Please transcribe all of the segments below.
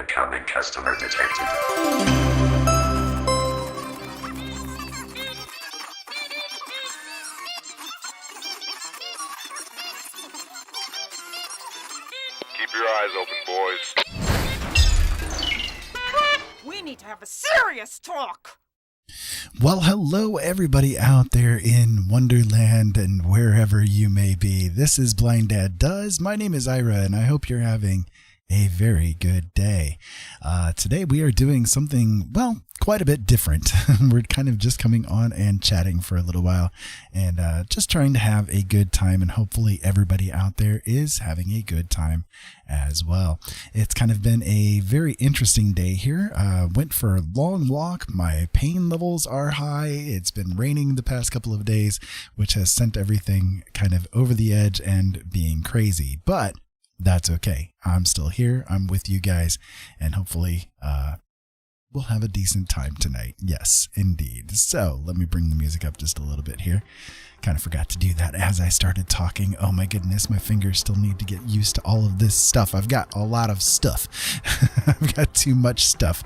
Incoming customer detected. Keep your eyes open, boys. We need to have a serious talk. Well, hello everybody out there in Wonderland and wherever you may be. This is Blind Dad Does. My name is Ira and I hope you're having a very good day. Today we are doing something, well, quite a bit different. We're kind of just coming on and chatting for a little while and just trying to have a good time, and hopefully everybody out there is having a good time as well. It's kind of been a very interesting day here. Went for a long walk. My pain levels are high. It's been raining the past couple of days, which has sent everything kind of over the edge and being crazy, but that's okay. I'm still here. I'm with you guys, and hopefully we'll have a decent time tonight. Yes, indeed. So let me bring the music up just a little bit here. Kind of forgot to do that as I started talking. Oh my goodness, my fingers still need to get used to all of this stuff. I've got a lot of stuff. I've got too much stuff.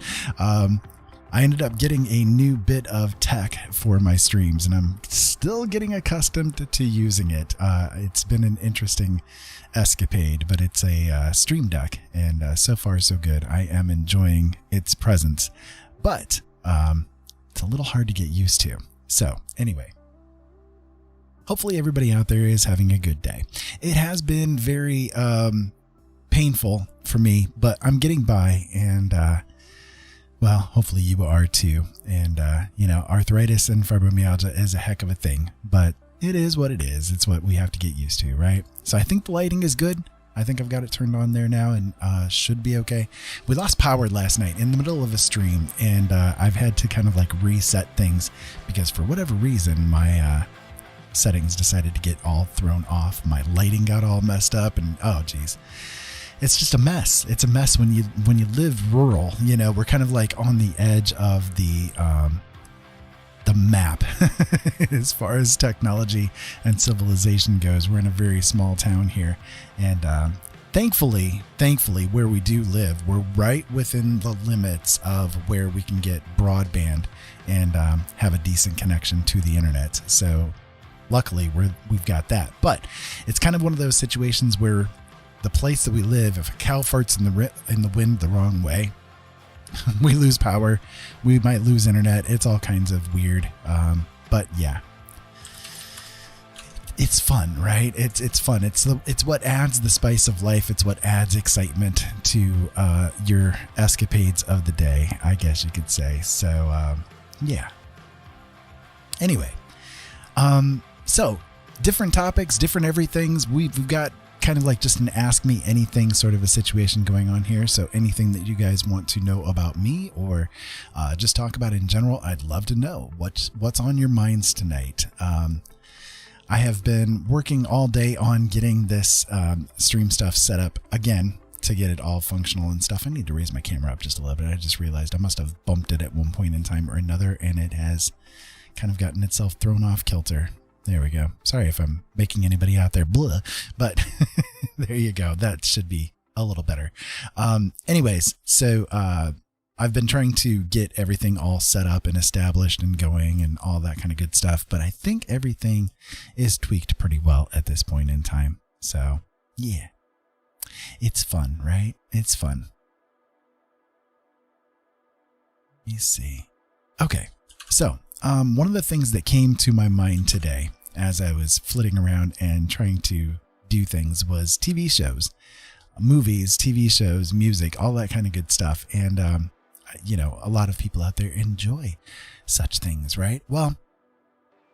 I ended up getting a new bit of tech for my streams, and I'm still getting accustomed to using it. It's been an interesting escapade, but it's a Stream Deck, and so far so good. I am enjoying its presence, but it's a little hard to get used to. So anyway, hopefully everybody out there is having a good day. It has been very painful for me, but I'm getting by, and well, hopefully you are too. And, arthritis and fibromyalgia is a heck of a thing, but it is what it is. It's what we have to get used to, right? So I think the lighting is good. I think I've got it turned on there now and should be okay. We lost power last night in the middle of a stream, and I've had to kind of like reset things because for whatever reason, my settings decided to get all thrown off. My lighting got all messed up, and oh geez. It's just a mess. It's a mess when you live rural. You know, we're kind of like on the edge of the map as far as technology and civilization goes. We're in a very small town here, and thankfully, where we do live, we're right within the limits of where we can get broadband and have a decent connection to the internet. So, luckily, we've got that. But it's kind of one of those situations where the place that we live, if a cow farts in the wind the wrong way, we lose power. We might lose internet. It's all kinds of weird. But yeah, it's fun, right? It's fun. It's what adds the spice of life. It's what adds excitement to your escapades of the day, I guess you could say. So yeah. Anyway, so different topics, different everythings. We've got kind of like just an ask me anything sort of a situation going on here. So anything that you guys want to know about me or just talk about in general, I'd love to know what's on your minds tonight. I have been working all day on getting this stream stuff set up again to get it all functional and stuff. I need to raise my camera up just a little bit. I just realized I must have bumped it at one point in time or another, and it has kind of gotten itself thrown off kilter. There we go. Sorry if I'm making anybody out there blah, but there you go. That should be a little better. Anyways, so I've been trying to get everything all set up and established and going and all that kind of good stuff, but I think everything is tweaked pretty well at this point in time. So yeah, it's fun, right? It's fun. Let me see. Okay, so one of the things that came to my mind today as I was flitting around and trying to do things was TV shows, movies, TV shows, music, all that kind of good stuff. And, a lot of people out there enjoy such things, right? Well,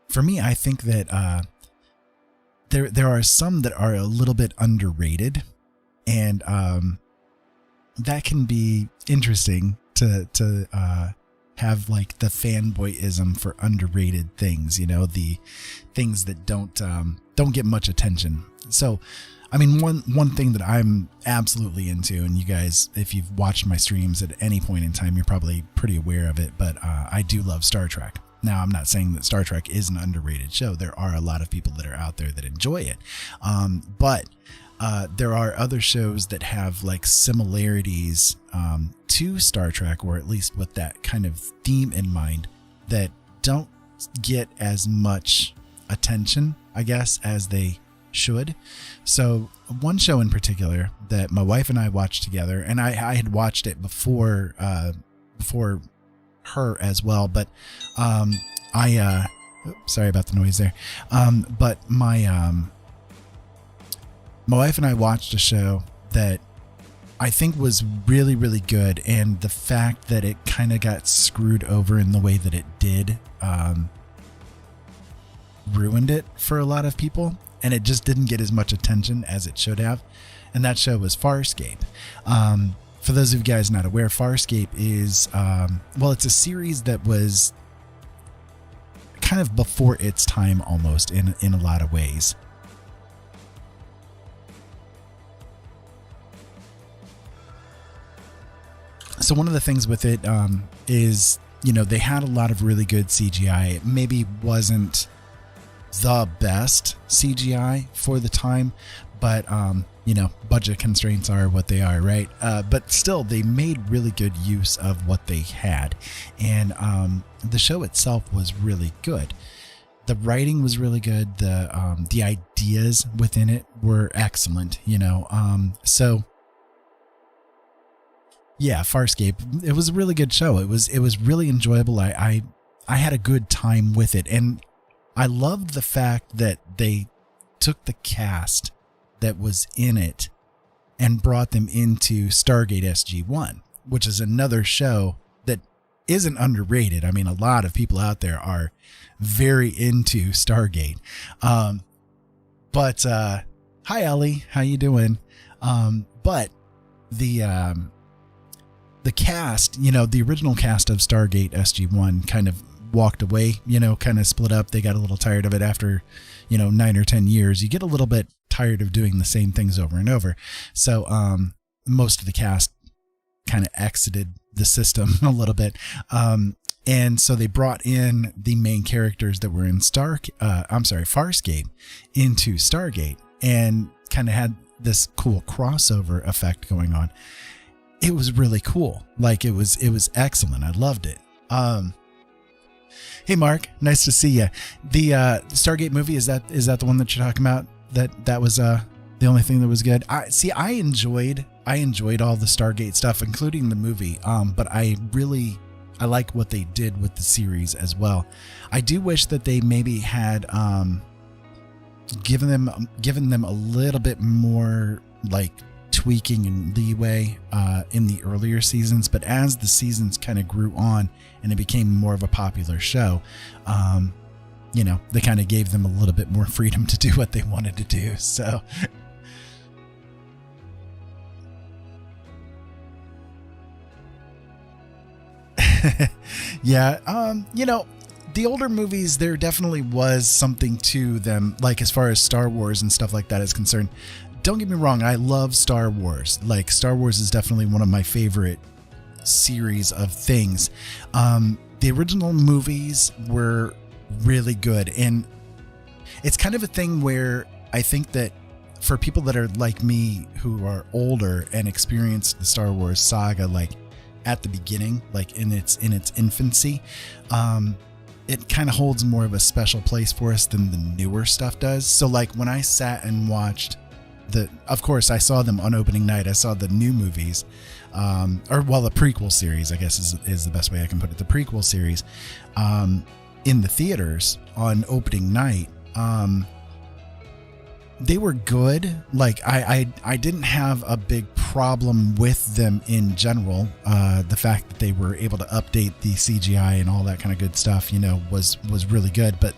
for me, I think that there are some that are a little bit underrated, and that can be interesting to have like the fanboyism for underrated things, the things that don't get much attention. So, I mean, one thing that I'm absolutely into, and you guys, if you've watched my streams at any point in time, you're probably pretty aware of it, but I do love Star Trek. Now, I'm not saying that Star Trek is an underrated show. There are a lot of people that are out there that enjoy it. But there are other shows that have like similarities to Star Trek, or at least with that kind of theme in mind, that don't get as much attention, I guess, as they should. So one show in particular that my wife and I watched together, and I had watched it before her as well, but sorry about the noise there. But my wife and I watched a show that I think was really, really good, and the fact that it kind of got screwed over in the way that it did ruined it for a lot of people, and it just didn't get as much attention as it should have. And that show was Farscape. For those of you guys not aware, Farscape is, it's a series that was kind of before its time almost in a lot of ways. So one of the things with it is, they had a lot of really good CGI. It maybe wasn't the best CGI for the time, but budget constraints are what they are, right? But still, they made really good use of what they had, and the show itself was really good. The writing was really good. The ideas within it were excellent. So yeah, Farscape. It was a really good show. It was really enjoyable. I had a good time with it, and I loved the fact that they took the cast that was in it and brought them into Stargate SG-1, which is another show that isn't underrated. I mean, a lot of people out there are very into Stargate. But hi, Ellie. How you doing? But the cast, the original cast of Stargate SG-1 kind of walked away, kind of split up. They got a little tired of it after, 9 or 10 years. You get a little bit tired of doing the same things over and over. So most of the cast kind of exited the system a little bit. And so they brought in the main characters that were in Farscape into Stargate, and kind of had this cool crossover effect going on. It was really cool. Like it was excellent. I loved it. Hey Mark, nice to see you. The Stargate movie, is that the one that you're talking about? That was the only thing that was good. I enjoyed all the Stargate stuff, including the movie. But I like what they did with the series as well. I do wish that they maybe had given them a little bit more like tweaking and leeway in the earlier seasons, but as the seasons kind of grew on and it became more of a popular show, they kind of gave them a little bit more freedom to do what they wanted to do. So yeah, the older movies, there definitely was something to them, like as far as Star Wars and stuff like that is concerned. Don't get me wrong, I love Star Wars. Like, Star Wars is definitely one of my favorite series of things. The original movies were really good, and it's kind of a thing where I think that for people that are like me, who are older and experienced the Star Wars saga, like at the beginning, like in its infancy, it kind of holds more of a special place for us than the newer stuff does. So like when I sat and watched of course I saw them on opening night. I saw the new movies, the prequel series, I guess is the best way I can put it. The prequel series, in the theaters on opening night. They were good. Like I didn't have a big problem with them in general. The fact that they were able to update the CGI and all that kind of good stuff, was really good. But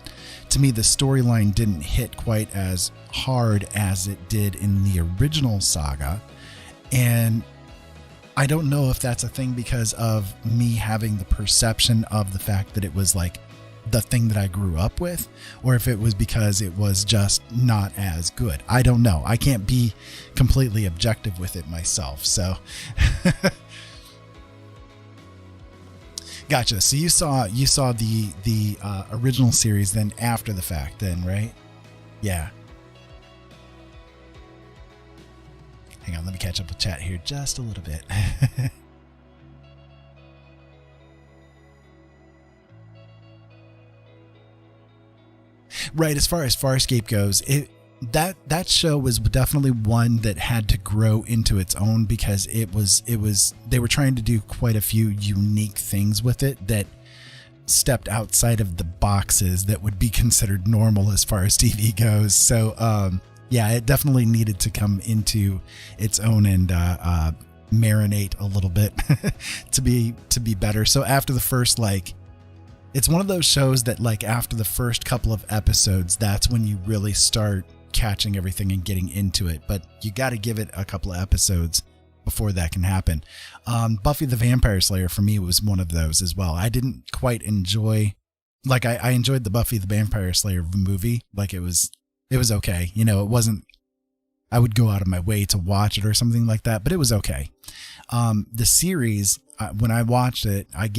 to me, the storyline didn't hit quite as hard as it did in the original saga. And I don't know if that's a thing because of me having the perception of the fact that it was like the thing that I grew up with, or if it was because it was just not as good. I don't know. I can't be completely objective with it myself. So Gotcha. So you saw the original series then after the fact then, right? Yeah. Hang on, let me catch up with chat here just a little bit. Right, as far as Farscape goes, that show was definitely one that had to grow into its own, because it was they were trying to do quite a few unique things with it that stepped outside of the boxes that would be considered normal as far as TV goes. So yeah, it definitely needed to come into its own and marinate a little bit to be better. So after the first, like, it's one of those shows that, like, after the first couple of episodes, that's when you really start catching everything and getting into it. But you got to give it a couple of episodes before that can happen. Buffy the Vampire Slayer for me was one of those as well. I didn't quite enjoy, like, I enjoyed the Buffy the Vampire Slayer movie. Like, it was okay. You know, it wasn't, I would go out of my way to watch it or something like that, but it was okay. The series, when I watched it, I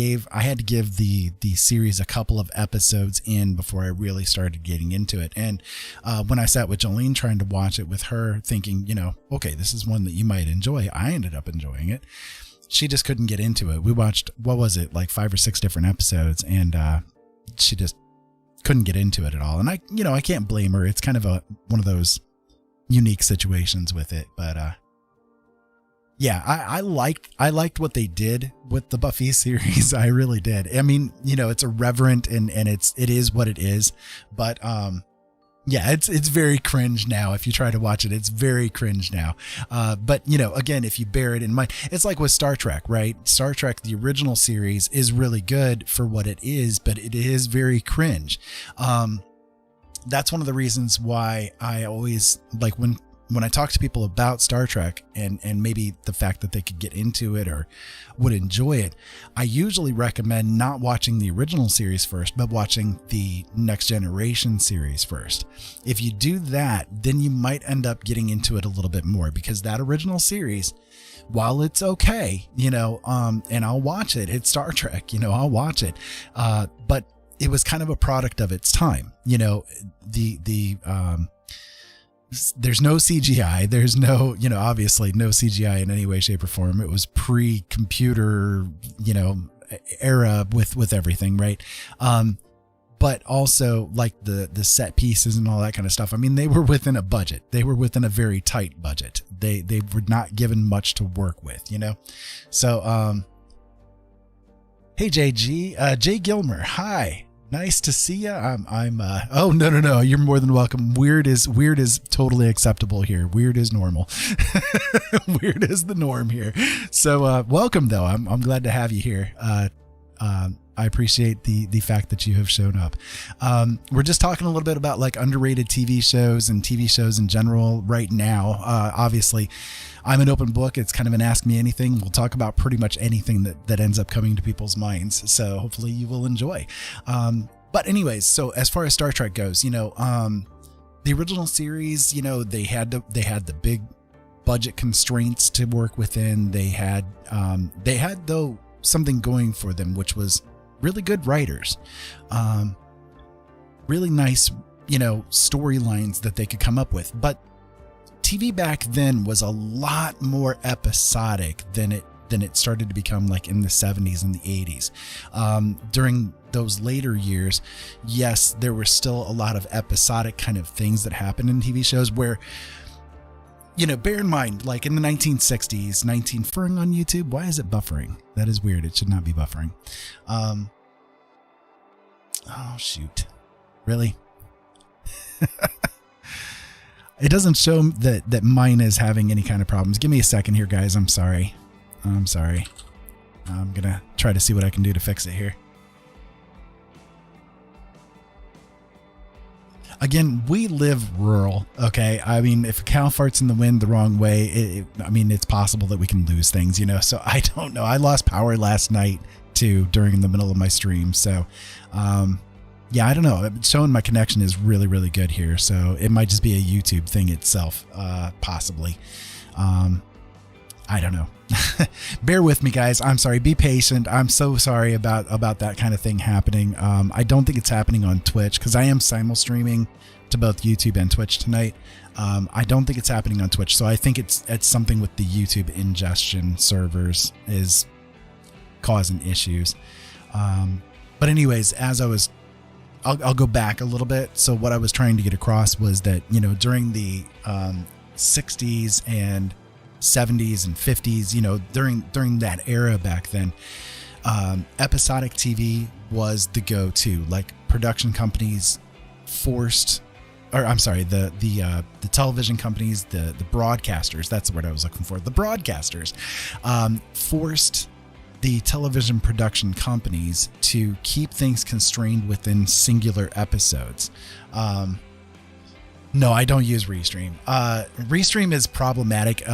had to give the series a couple of episodes in before I really started getting into it. And when I sat with Jolene trying to watch it with her, thinking, you know, okay, this is one that you might enjoy, I ended up enjoying it. She just couldn't get into it. We watched, what was it, like 5 or 6 different episodes, and she just couldn't get into it at all. And I can't blame her. It's kind of one of those unique situations with it, but yeah, I liked what they did with the Buffy series. I really did. I mean, you know, it's irreverent and it is what it is, but yeah, it's very cringe now. If you try to watch it, it's very cringe now. But you know, again, if you bear it in mind, it's like with Star Trek, right? Star Trek, the original series, is really good for what it is, but it is very cringe. That's one of the reasons why I always like when I talk to people about Star Trek and maybe the fact that they could get into it or would enjoy it, I usually recommend not watching the original series first, but watching the Next Generation series first. If you do that, then you might end up getting into it a little bit more, because that original series, while it's okay, you know, and I'll watch it, it's Star Trek, you know, I'll watch it, but it was kind of a product of its time. You know, there's no CGI. There's no, you know, obviously no CGI in any way, shape, or form. It was pre-computer, you know, era with everything, right? But also like the set pieces and all that kind of stuff. I mean, they were within a budget. They were within a very tight budget. They were not given much to work with, you know? So, hey, JG, Jay Gilmer. Hi. Nice to see you. Oh, no. You're more than welcome. Weird is totally acceptable here. Weird is normal. Weird is the norm here. So, welcome though. I'm glad to have you here. I appreciate the fact that you have shown up. We're just talking a little bit about like underrated TV shows and TV shows in general right now. Obviously, I'm an open book. It's kind of an ask me anything. We'll talk about pretty much anything that ends up coming to people's minds. So hopefully you will enjoy. But anyways, so as far as Star Trek goes, you know, the original series, you know, they had the big budget constraints to work within. They had though something going for them, which was really good writers, really nice, you know, storylines that they could come up with. But TV back then was a lot more episodic than it started to become like in the 70s and the 80s. During those later years, yes, there were still a lot of episodic kind of things that happened in TV shows where, you know, bear in mind, like in the 1960s, buffering on YouTube. Why is it buffering? That is weird. It should not be buffering. Oh, shoot. Really? It doesn't show that mine is having any kind of problems. Give me a second here, guys. I'm sorry. I'm going to try to see what I can do to fix it here. Again, we live rural, okay? I mean, if a cow farts in the wind the wrong way, it's possible that we can lose things, you know? So I don't know. I lost power last night, too, during the middle of my stream. So, yeah, I don't know. It's showing my connection is really, really good here. So it might just be a YouTube thing itself, possibly. I don't know. Bear with me, guys. I'm sorry. Be patient. I'm so sorry about that kind of thing happening. I don't think it's happening on Twitch because I am simul streaming to both YouTube and Twitch tonight. I don't think it's happening on Twitch, so I think it's something with the YouTube ingestion servers is causing issues. But anyways, as I'll go back a little bit. So what I was trying to get across was that, you know, during the 60s and 70s and 50s, you know, during that era back then, episodic TV was the go-to. Like, production companies the television companies, the broadcasters, that's the word I was looking for. The broadcasters forced the television production companies to keep things constrained within singular episodes. No, I don't use Restream. Restream is problematic.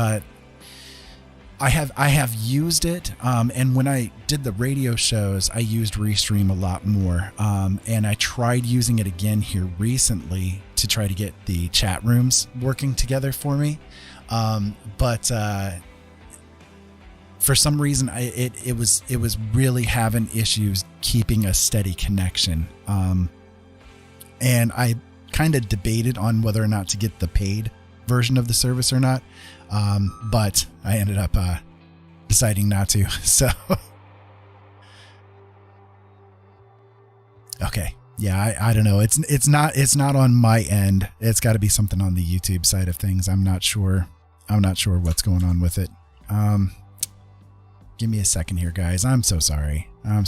I have used it, and when I did the radio shows, I used Restream a lot more. And I tried using it again here recently to try to get the chat rooms working together for me. But for some reason, it was really having issues keeping a steady connection. And I kind of debated on whether or not to get the paid version of the service or not. But I ended up deciding not to. So, okay. Yeah, I don't know. It's not on my end. It's got to be something on the YouTube side of things. I'm not sure what's going on with it. Give me a second here, guys. I'm so sorry. I'll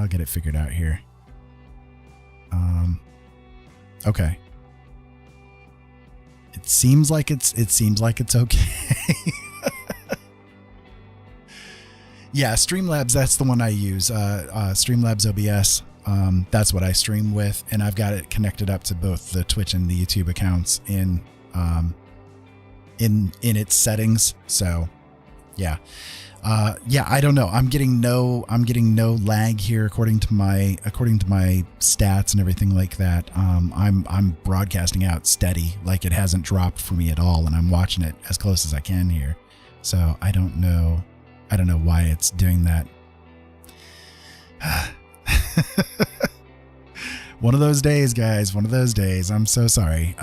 get it figured out here. Okay. It seems like it's okay. Yeah, Streamlabs, that's the one I use. Streamlabs OBS. That's what I stream with, and I've got it connected up to both the Twitch and the YouTube accounts in its settings. So, yeah. I don't know. I'm getting no lag here according to my stats and everything like that. I'm broadcasting out steady, like it hasn't dropped for me at all, and I'm watching it as close as I can here. So I don't know why it's doing that. One of those days, guys. One of those days. I'm so sorry.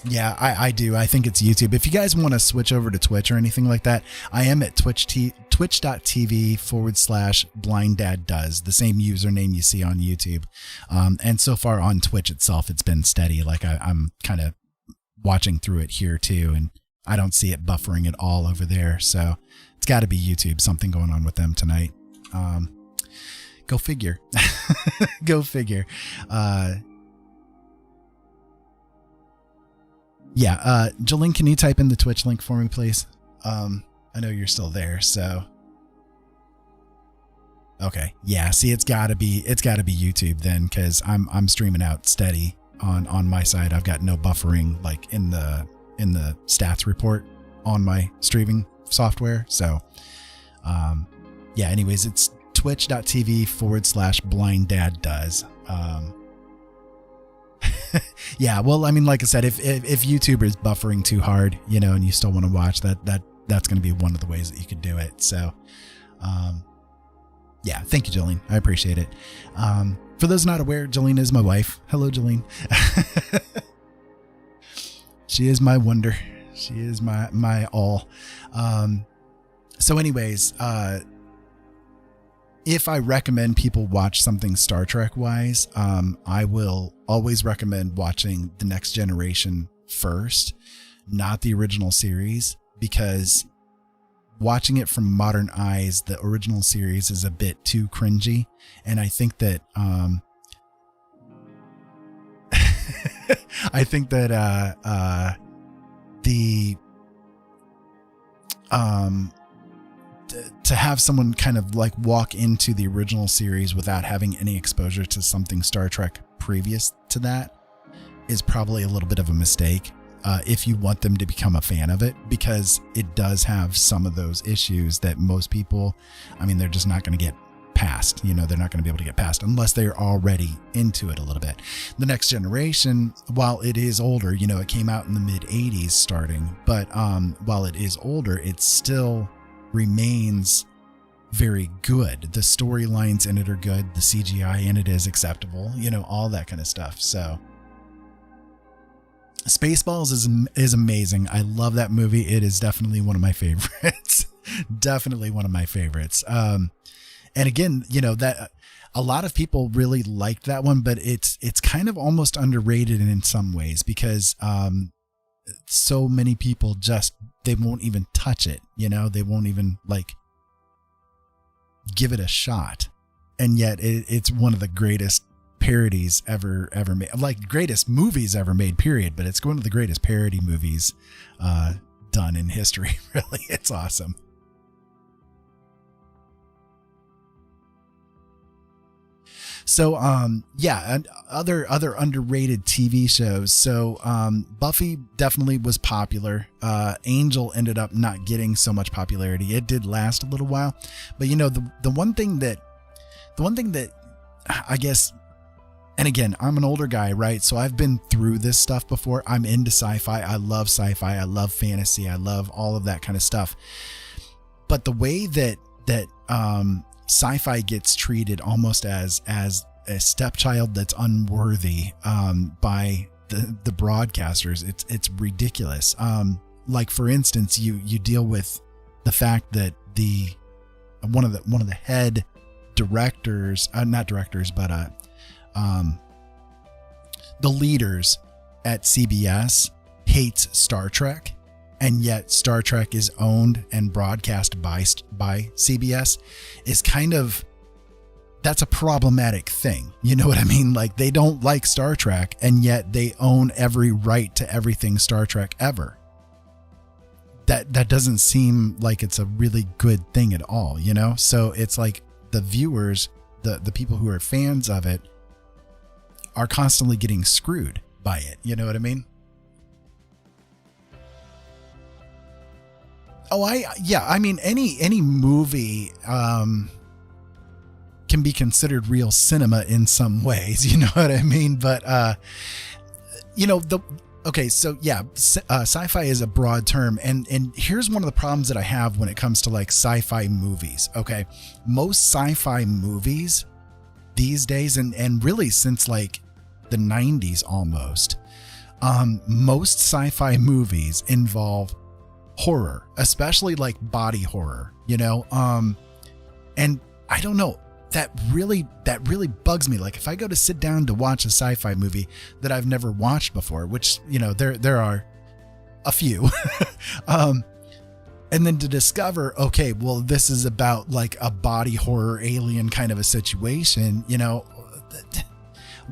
Yeah, I do. I think it's YouTube. If you guys want to switch over to Twitch or anything like that, I am at twitch.tv/BlindDadDoes, the same username you see on YouTube. And so far on Twitch itself, it's been steady. Like I'm kind of watching through it here too, and I don't see it buffering at all over there. So it's got to be YouTube, something going on with them tonight. Go figure. Go figure. Yeah, Jolene, can you type in the Twitch link for me, please? I know you're still there, so. Okay, yeah. See, it's gotta be YouTube then, because I'm streaming out steady on my side. I've got no buffering like in the stats report on my streaming software. So, yeah. Anyways, it's twitch.tv/BlindDadDoes. Yeah, well, I mean, like I said, if YouTuber is buffering too hard, you know, and you still want to watch that's going to be one of the ways that you could do it. So, yeah, thank you, Jolene. I appreciate it. For those not aware, Jolene is my wife. Hello, Jolene. She is my wonder. She is my all. So anyways, if I recommend people watch something Star Trek wise, I will always recommend watching The Next Generation first, not the original series, because watching it from modern eyes, the original series is a bit too cringy. And I think that, to have someone kind of like walk into the original series without having any exposure to something Star Trek previous to that is probably a little bit of a mistake, if you want them to become a fan of it, because it does have some of those issues that most people, I mean, they're just not going to get past. They're not going to be able to get past unless they're already into it a little bit. The next generation, while it is older, it came out in the mid 80s starting, but while it is older, it still remains very good. The storylines in it are good. The CGI in it is acceptable, all that kind of stuff. So Spaceballs is amazing. I love that movie. It is definitely one of my favorites. Definitely one of my favorites. And again, that a lot of people really liked that one, but it's kind of almost underrated in some ways because so many people they won't even touch it. They won't even give it a shot. And yet it's one of the greatest parodies ever made, greatest movies ever made, period. But it's one of the greatest parody movies done in history. Really, it's awesome. So, and other underrated TV shows. So, Buffy definitely was popular. Angel ended up not getting so much popularity. It did last a little while, but the one thing that I guess, and again, I'm an older guy, right? So I've been through this stuff before. I'm into sci-fi. I love sci-fi. I love fantasy. I love all of that kind of stuff. But the way that sci-fi gets treated almost as a stepchild that's unworthy by the broadcasters, it's ridiculous. For instance, you deal with the fact that one of the head directors, not directors, but the leaders at CBS hates Star Trek, and yet Star Trek is owned and broadcast by CBS. Is kind of, that's a problematic thing. You know what I mean? They don't like Star Trek, and yet they own every right to everything Star Trek ever. That doesn't seem like it's a really good thing at all, So it's like the viewers, the people who are fans of it, are constantly getting screwed by it. You know what I mean? Oh, I mean, any movie can be considered real cinema in some ways, you know what I mean? But sci-fi is a broad term, and here's one of the problems that I have when it comes to sci-fi movies. Okay, most sci-fi movies these days, and really since the 90s almost, most sci-fi movies involve horror, especially body horror, and I don't know, that really bugs me. If I go to sit down to watch a sci-fi movie that I've never watched before, which there are a few, and then to discover, okay, well, this is about a body horror alien kind of a situation,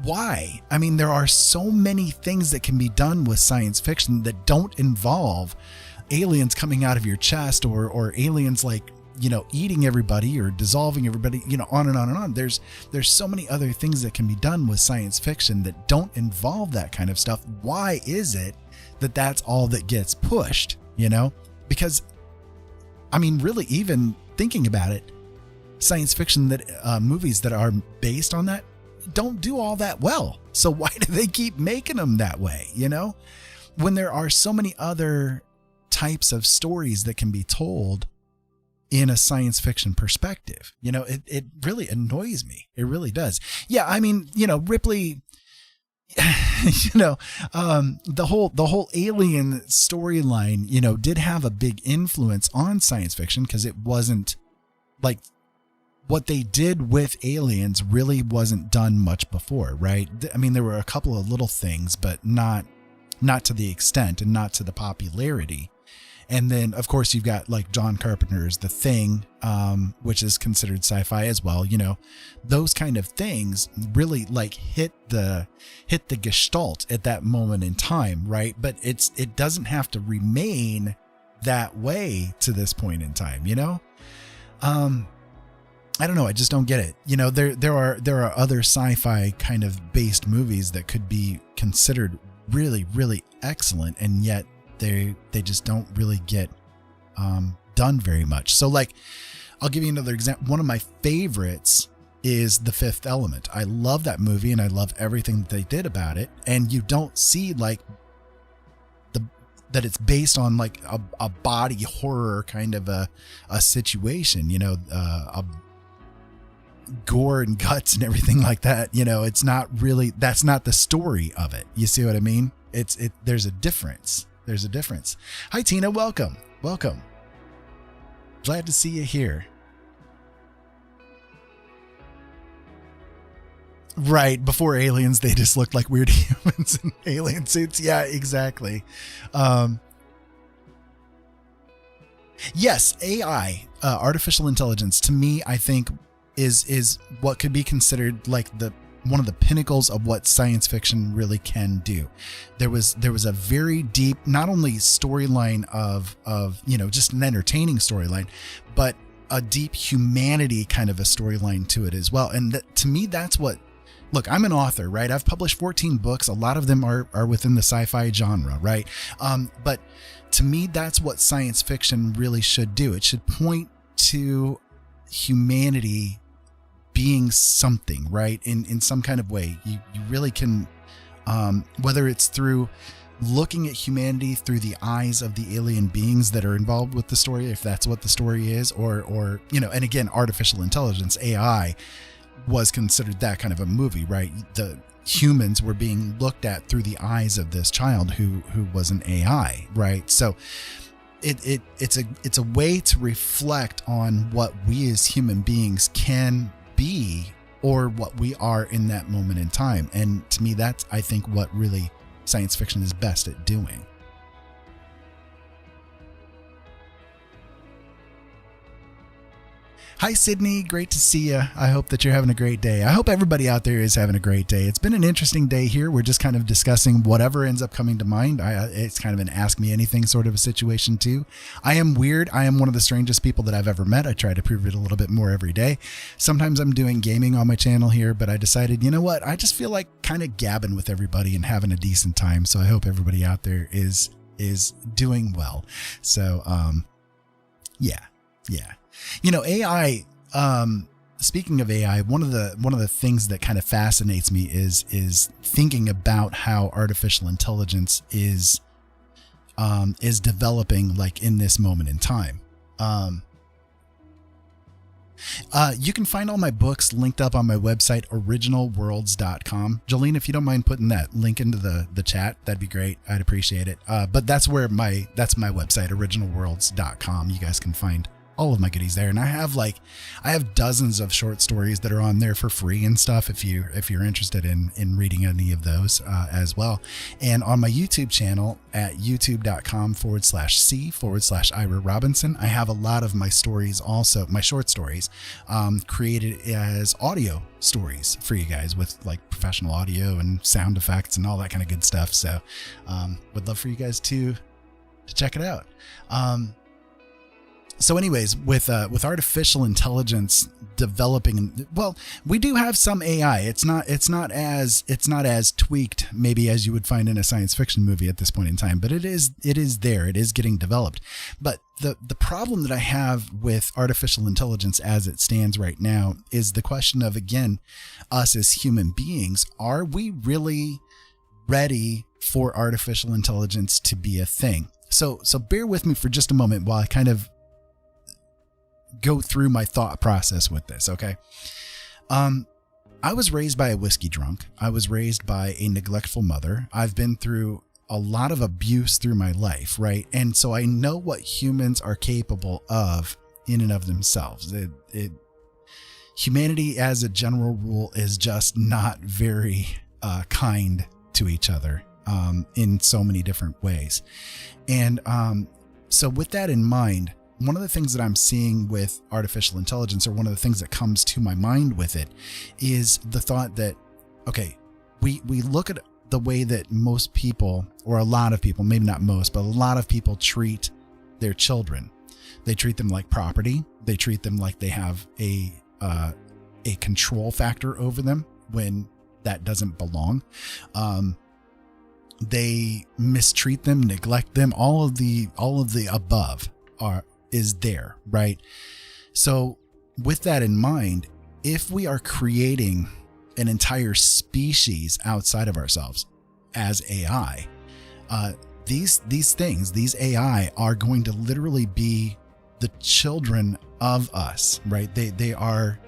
why? I mean, there are so many things that can be done with science fiction that don't involve aliens coming out of your chest or aliens eating everybody or dissolving everybody, on and on and on. There's so many other things that can be done with science fiction that don't involve that kind of stuff. Why is it that that's all that gets pushed, Because, I mean, really, even thinking about it, science fiction that movies that are based on that don't do all that well. So why do they keep making them that way, when there are so many other types of stories that can be told in a science fiction perspective? It really annoys me. It really does. Yeah. I mean, Ripley, the whole alien storyline, did have a big influence on science fiction, because it wasn't what they did with aliens really wasn't done much before, right? I mean, there were a couple of little things, but not to the extent and not to the popularity. And then, of course, you've got John Carpenter's The Thing, which is considered sci-fi as well. Those kind of things really hit the gestalt at that moment in time, right? But it doesn't have to remain that way to this point in time, I don't know. I just don't get it. There are other sci-fi kind of based movies that could be considered really, really excellent, and yet they just don't really get done very much. So I'll give you another example. One of my favorites is The Fifth Element. I love that movie and I love everything that they did about it. And you don't see like that it's based on like a body horror kind of a situation, you know, a gore and guts and everything like that. You know, it's not really, that's not the story of it. You see what I mean? There's a difference. There's a difference. Hi, Tina. Welcome. Welcome. Glad to see you here. Right. Before aliens, they just looked like weird humans in alien suits. Yeah, exactly. Yes, AI, artificial intelligence, to me, I think is what could be considered like one of the pinnacles of what science fiction really can do. There was a very deep, not only storyline of, you know, just an entertaining storyline, but a deep humanity kind of a storyline to it as well. And to me, that's what, look, I'm an author, right? I've published 14 books. A lot of them are within the sci-fi genre, right? But to me, that's what science fiction really should do. It should point to humanity being something, right? In some kind of way. You really can, whether it's through looking at humanity through the eyes of the alien beings that are involved with the story, if that's what the story is, or you know, and again, artificial intelligence, AI, was considered that kind of a movie, right? The humans were being looked at through the eyes of this child who was an AI, right? So it's a way to reflect on what we as human beings can be, or what we are in that moment in time. And to me, that's, I think, what really science fiction is best at doing. Hi, Sydney. Great to see you. I hope that you're having a great day. I hope everybody out there is having a great day. It's been an interesting day here. We're just kind of discussing whatever ends up coming to mind. It's kind of an ask me anything sort of a situation too. I am weird. I am one of the strangest people that I've ever met. I try to prove it a little bit more every day. Sometimes I'm doing gaming on my channel here, but I decided, you know what? I just feel like kind of gabbing with everybody and having a decent time. So I hope everybody out there is doing well. So, yeah. You know, AI, speaking of AI, one of the things that kind of fascinates me is thinking about how artificial intelligence is developing, like in this moment in time. You can find all my books linked up on my website, originalworlds.com. Jolene, if you don't mind putting that link into the chat, that'd be great. I'd appreciate it. But that's my website, originalworlds.com. You guys can find all of my goodies there. And I have dozens of short stories that are on there for free and stuff if you're interested in reading any of those as well. And on my YouTube channel at youtube.com/c/Ira Robinson, I have a lot of my stories, also my short stories, created as audio stories for you guys with like professional audio and sound effects and all that kind of good stuff. So would love for you guys to check it out. So anyways, with artificial intelligence developing, well, we do have some AI. It's not as tweaked maybe as you would find in a science fiction movie at this point in time, but it is there. It is getting developed. But the problem that I have with artificial intelligence as it stands right now is the question of, again, us as human beings, are we really ready for artificial intelligence to be a thing? So bear with me for just a moment while I kind of go through my thought process with this. Okay. I was raised by a whiskey drunk. I was raised by a neglectful mother. I've been through a lot of abuse through my life. Right. And so I know what humans are capable of in and of themselves. Humanity as a general rule is just not very kind to each other in so many different ways. And so with that in mind, one of the things that I'm seeing with artificial intelligence, or one of the things that comes to my mind with it, is the thought that, okay, we look at the way that most people, or a lot of people, maybe not most, but a lot of people treat their children. They treat them like property. They treat them like they have a control factor over them when that doesn't belong. They mistreat them, neglect them. All of the above is there, right? So with that in mind, if we are creating an entire species outside of ourselves as AI, these things, these AI are going to literally be the children of us, right? They are,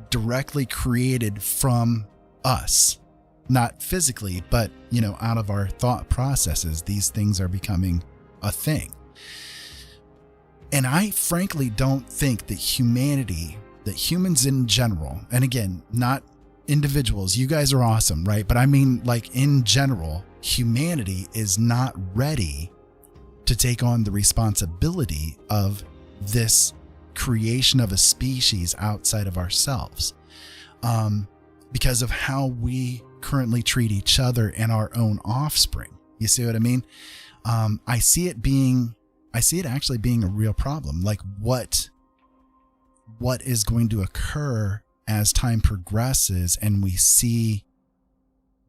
directly created from us, not physically, but, out of our thought processes. These things are becoming a thing. And I frankly don't think that humans in general, and again, not individuals, you guys are awesome, right? But I mean, like in general, humanity is not ready to take on the responsibility of this creation of a species outside of ourselves, because of how we currently treat each other and our own offspring. You see what I mean? I see it actually being a real problem. Like what is going to occur as time progresses and we see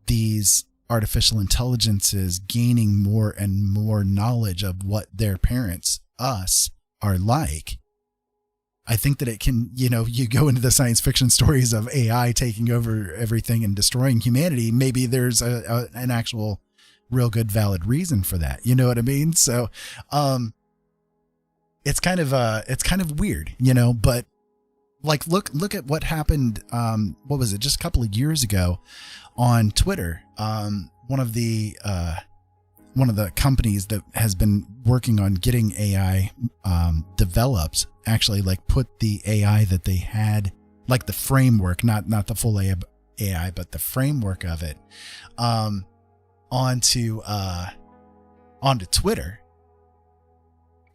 these artificial intelligences gaining more and more knowledge of what their parents, us, are like. I think that it can, you go into the science fiction stories of AI taking over everything and destroying humanity. Maybe there's an actual real good valid reason for that. You know what I mean? So, it's kind of weird, but like, look at what happened. What was it? Just a couple of years ago on Twitter. One of the companies that has been working on getting AI, developed, actually like put the AI that they had, like the framework, not the full AI, but the framework of it, onto Twitter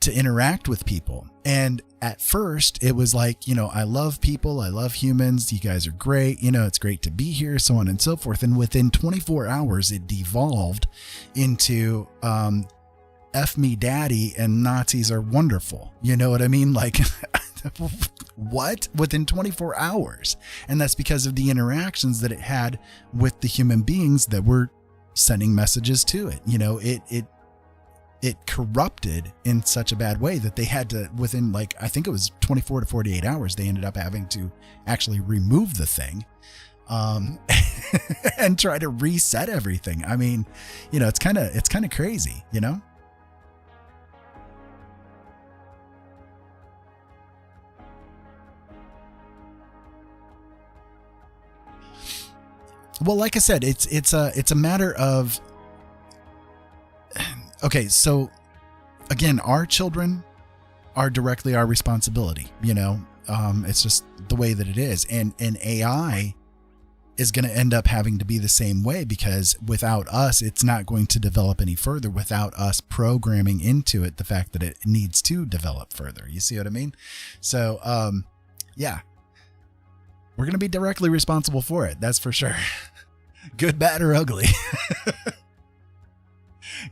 to interact with people. And at first it was like, I love people. I love humans. You guys are great. It's great to be here, so on and so forth. And within 24 hours, it devolved into, F me daddy and Nazis are wonderful. You know what I mean? Like, what? Within 24 hours. And that's because of the interactions that it had with the human beings that were sending messages to it. It corrupted in such a bad way that they had to, within like, I think it was 24 to 48 hours, they ended up having to actually remove the thing, and try to reset everything. I mean, it's kind of crazy, Well, like I said, it's a matter of, okay, so again, our children are directly our responsibility. It's just the way that it is. And AI is going to end up having to be the same way, because without us, it's not going to develop any further without us programming into it the fact that it needs to develop further. You see what I mean? So, yeah, we're going to be directly responsible for it. That's for sure. Good, bad, or ugly.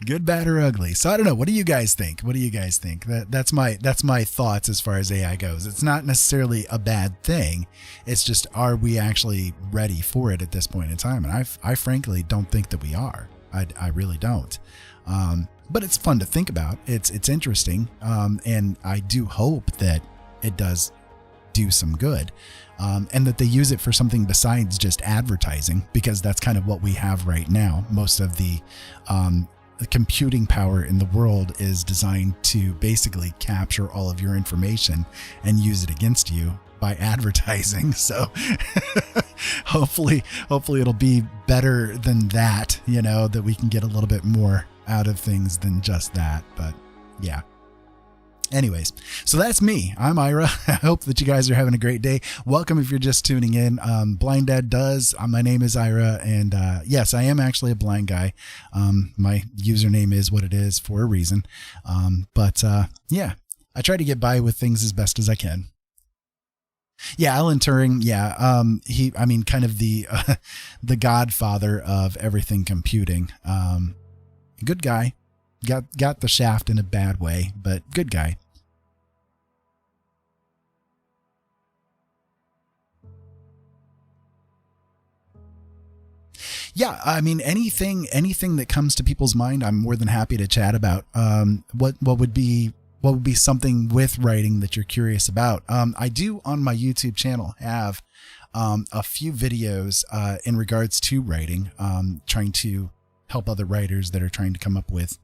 Good, bad, or ugly. So I don't know. What do you guys think? That's my thoughts as far as AI goes. It's not necessarily a bad thing. It's just, are we actually ready for it at this point in time? And I frankly don't think that we are. I really don't. But it's fun to think about. It's interesting. And I do hope that it does do some good. And that they use it for something besides just advertising, because that's kind of what we have right now. Most of the computing power in the world is designed to basically capture all of your information and use it against you by advertising. So hopefully it'll be better than that, that we can get a little bit more out of things than just that. But yeah. Anyways, so that's me. I'm Ira. I hope that you guys are having a great day. Welcome if you're just tuning in. Blind Dad does. My name is Ira, and yes, I am actually a blind guy. My username is what it is for a reason. But yeah, I try to get by with things as best as I can. Yeah, Alan Turing. Yeah, kind of the godfather of everything computing. Good guy. Got the shaft in a bad way, but good guy. Yeah, I mean, anything that comes to people's mind, I'm more than happy to chat about. What would what would be something with writing that you're curious about. I do on my YouTube channel have a few videos in regards to writing, trying to help other writers that are trying to come up with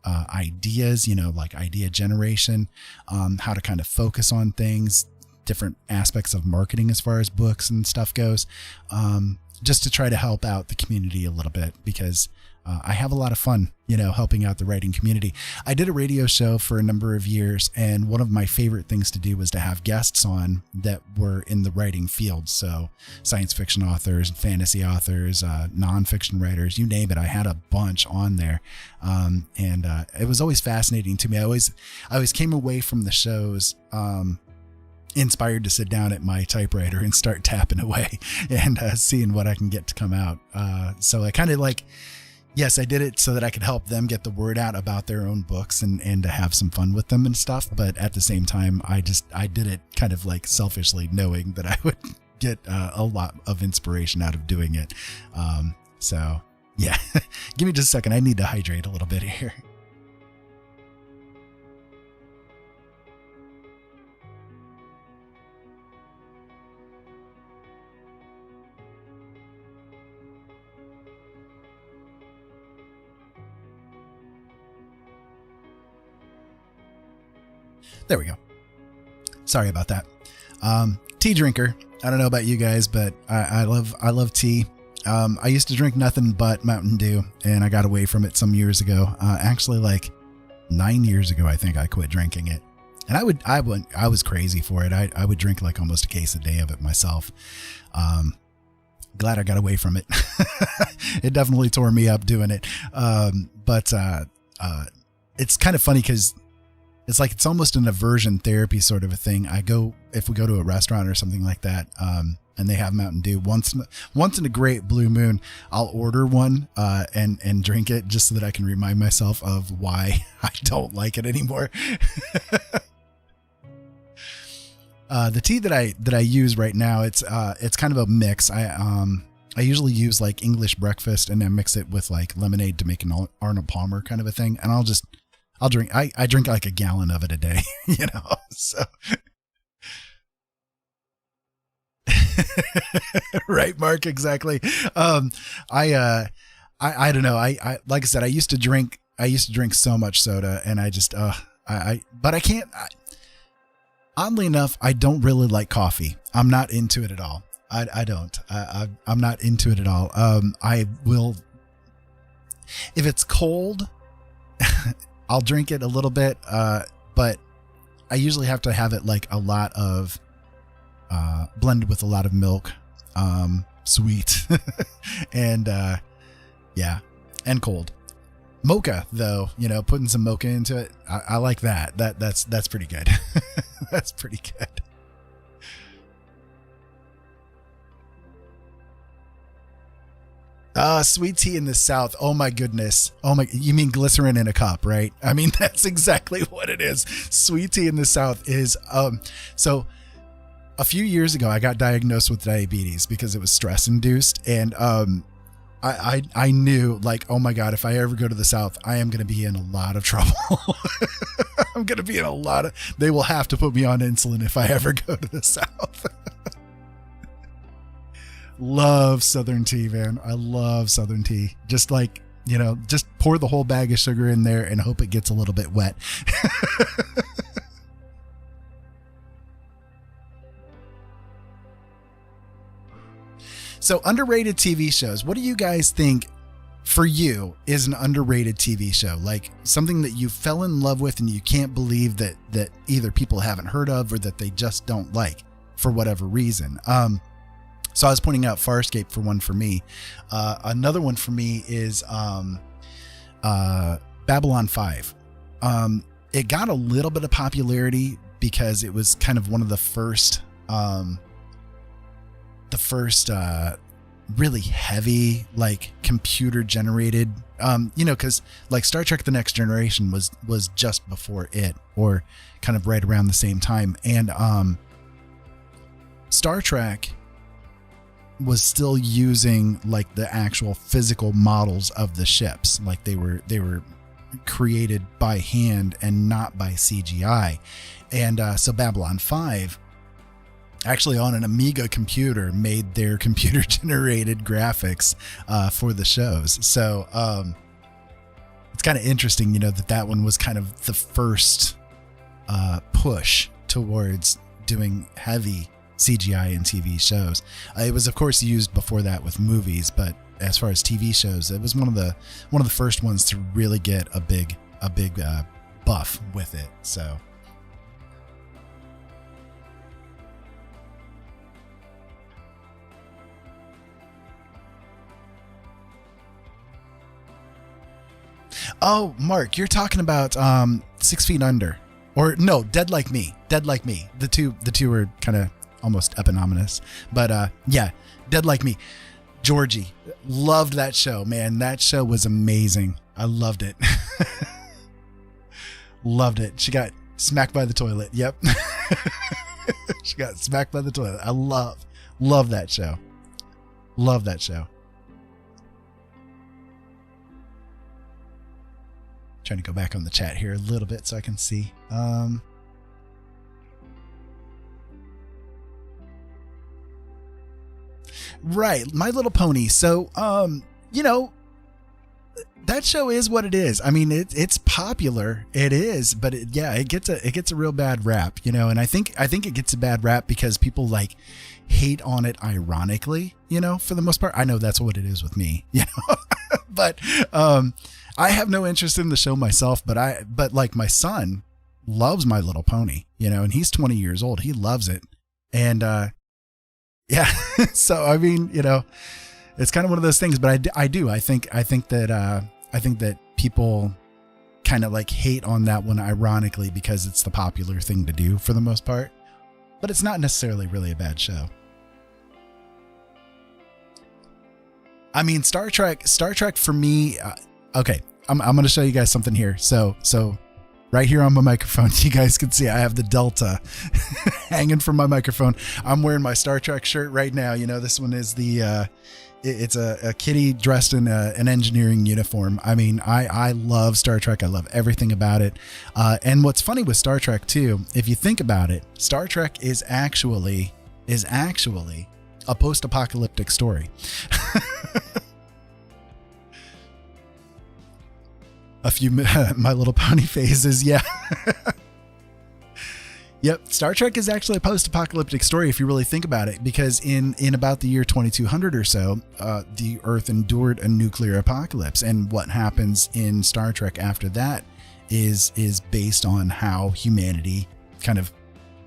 ideas, like idea generation, how to kind of focus on things, different aspects of marketing as far as books and stuff goes, just to try to help out the community a little bit, because I have a lot of fun, helping out the writing community. I did a radio show for a number of years, and one of my favorite things to do was to have guests on that were in the writing field. So science fiction authors, fantasy authors, nonfiction writers, you name it. I had a bunch on there. And it was always fascinating to me. I always came away from the shows, inspired to sit down at my typewriter and start tapping away and seeing what I can get to come out. So I kind of yes, I did it so that I could help them get the word out about their own books and to have some fun with them and stuff. But at the same time, I did it kind of selfishly, knowing that I would get a lot of inspiration out of doing it. So yeah, give me just a second. I need to hydrate a little bit here. There we go. Sorry about that. Tea drinker. I don't know about you guys, but I love tea. I used to drink nothing but Mountain Dew, and I got away from it some years ago. Actually, 9 years ago, I think I quit drinking it. And I was crazy for it. I would drink almost a case a day of it myself. Glad I got away from it. It definitely tore me up doing it. But it's kind of funny because it's almost an aversion therapy sort of a thing. If we go to a restaurant or something like that, and they have Mountain Dew, once in a great blue moon, I'll order one, and drink it just so that I can remind myself of why I don't like it anymore. The tea that I use right now, it's kind of a mix. I usually use English breakfast, and then mix it with lemonade to make an Arnold Palmer kind of a thing. And I'll drink, I drink a gallon of it a day, so. Right, Mark, exactly. I don't know. I like I said, I used to drink so much soda, and but I can't, oddly enough, I don't really like coffee. I'm not into it at all. I don't, I'm not into it at all. I will, if it's cold, I'll drink it a little bit, but I usually have to have it a lot of, blended with a lot of milk, sweet, and, yeah, and cold. Mocha, though, putting some mocha into it, I like that. That's pretty good. That's pretty good. Sweet tea in the South. Oh my goodness. You mean glycerin in a cup, right? I mean, that's exactly what it is. Sweet tea in the South is, so a few years ago, I got diagnosed with diabetes because it was stress induced. And, I knew oh my God, if I ever go to the South, I am going to be in a lot of trouble. I'm going to be in they will have to put me on insulin if I ever go to the South. Love Southern tea, man. I love Southern tea. Just just pour the whole bag of sugar in there and hope it gets a little bit wet. So underrated TV shows. What do you guys think for you is an underrated TV show? Something that you fell in love with and you can't believe that either people haven't heard of or that they just don't like for whatever reason. So I was pointing out Farscape for one for me. Another one for me is Babylon 5. It got a little bit of popularity because it was kind of one of the first really heavy computer generated, because Star Trek The Next Generation was just before it, or kind of right around the same time. And Star Trek was still using the actual physical models of the ships. They were created by hand and not by CGI. And so Babylon 5 actually on an Amiga computer made their computer generated graphics for the shows. So it's kind of interesting, that one was kind of the first push towards doing heavy CGI in TV shows. It was of course used before that with movies, but as far as TV shows, it was one of the first ones to really get a big buff with it. So oh, Mark, you're talking about 6 Feet Under, or no, Dead Like Me. The two are kind of almost eponymous, but yeah, Dead Like Me. Georgie, loved that show, man. That show was amazing. I loved it. Loved it. She got smacked by the toilet. Yep. She got smacked by the toilet. I love that show. Love that show. Trying to go back on the chat here a little bit so I can see. Right, My Little Pony. So, that show is what it is. I mean, it's popular. It is, but it gets a real bad rap, and I think it gets a bad rap because people like hate on it ironically, for the most part. I know that's what it is with me, but I have no interest in the show myself, but like my son loves My Little Pony, and he's 20 years old. He loves it. And, yeah. So, I mean, it's kind of one of those things, but I think that people kind of like hate on that one ironically because it's the popular thing to do for the most part, but it's not necessarily really a bad show. I mean, Star Trek for me, okay, I'm going to show you guys something here. So right here on my microphone, you guys can see I have the Delta hanging from my microphone. I'm wearing my Star Trek shirt right now. This one is it's a kitty dressed in an engineering uniform. I mean, I love Star Trek. I love everything about it. And what's funny with Star Trek too, if you think about it, Star Trek is actually a post-apocalyptic story. A few My Little Pony phases, yeah. Yep, Star Trek is actually a post-apocalyptic story if you really think about it, because in about the year 2200 or so, the Earth endured a nuclear apocalypse, and what happens in Star Trek after that is based on how humanity kind of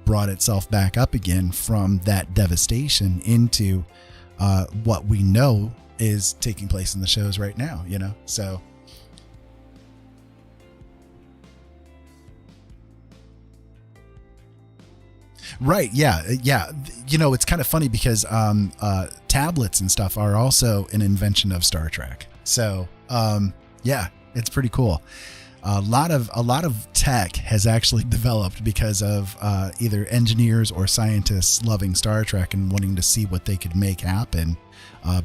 brought itself back up again from that devastation into what we know is taking place in the shows right now, so. Right. Yeah. It's kind of funny because tablets and stuff are also an invention of Star Trek. So yeah, it's pretty cool. A lot of tech has actually developed because of either engineers or scientists loving Star Trek and wanting to see what they could make happen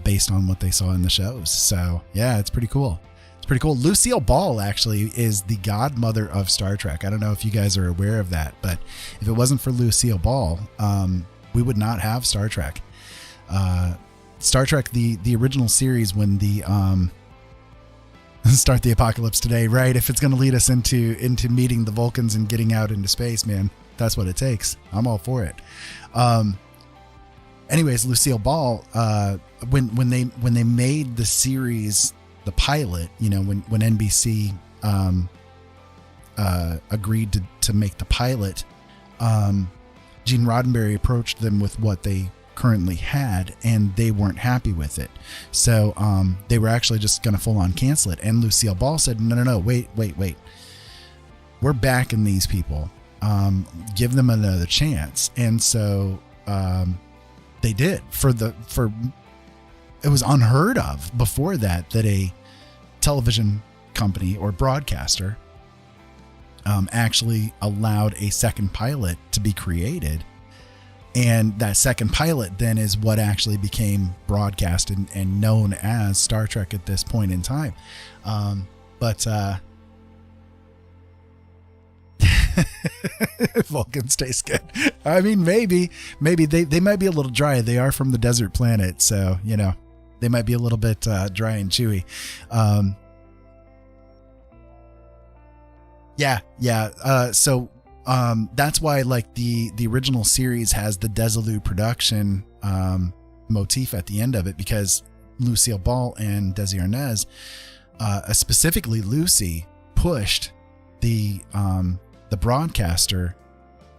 based on what they saw in the shows. So yeah, it's pretty cool. It's pretty cool. Lucille Ball actually is the godmother of Star Trek. I don't know if you guys are aware of that, but if it wasn't for Lucille Ball, we would not have Star Trek. Star Trek, the original series, when the start the apocalypse today, right? If it's going to lead us into meeting the Vulcans and getting out into space, man, that's what it takes. I'm all for it. Anyways, Lucille Ball, when they made the series, the pilot, when NBC agreed to make the pilot, Gene Roddenberry approached them with what they currently had, and they weren't happy with it. So they were actually just going to full on cancel it. And Lucille Ball said, no, wait. We're backing these people. Give them another chance. And so they did. It was unheard of before that a television company or broadcaster actually allowed a second pilot to be created. And that second pilot then is what actually became broadcast and known as Star Trek at this point in time. But Vulcans taste good. I mean, maybe they might be a little dry. They are from the desert planet, so they might be a little bit dry and chewy. So that's why like the original series has the Desilu production motif at the end of it, because Lucille Ball and Desi Arnaz, specifically Lucy, pushed the broadcaster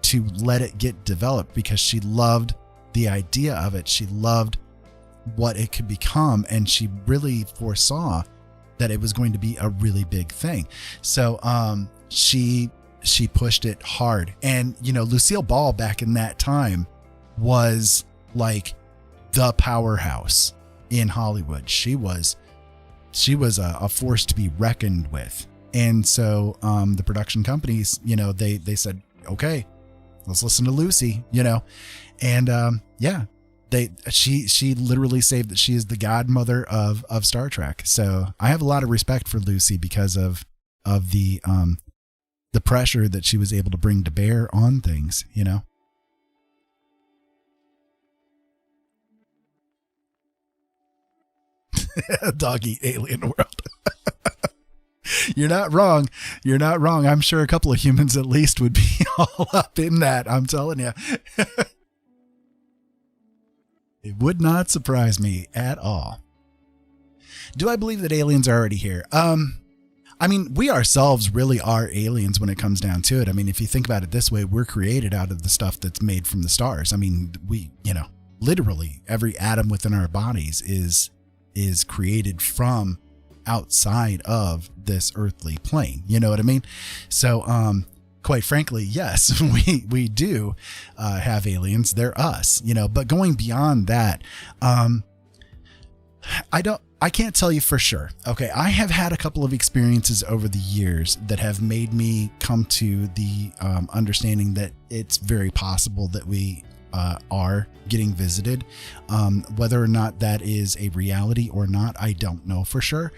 to let it get developed because she loved the idea of it. She loved what it could become, and she really foresaw that it was going to be a really big thing. So she pushed it hard. And Lucille Ball back in that time was like the powerhouse in Hollywood. She was a force to be reckoned with. And so the production companies, they said, okay, let's listen to Lucy, and she literally saved that. She is the godmother of Star Trek. So I have a lot of respect for Lucy because of the pressure that she was able to bring to bear on things, Dog eat alien world. You're not wrong. You're not wrong. I'm sure a couple of humans at least would be all up in that. I'm telling you. It would not surprise me at all. Do I believe that aliens are already here? I mean, we ourselves really are aliens when it comes down to it. I mean, if you think about it this way, we're created out of the stuff that's made from the stars. I mean, we, literally every atom within our bodies is created from outside of this earthly plane. You know what I mean? So, quite frankly, yes, we do have aliens. They're us, but going beyond that, I can't tell you for sure. Okay. I have had a couple of experiences over the years that have made me come to the understanding that it's very possible that we are getting visited. Whether or not that is a reality or not, I don't know for sure.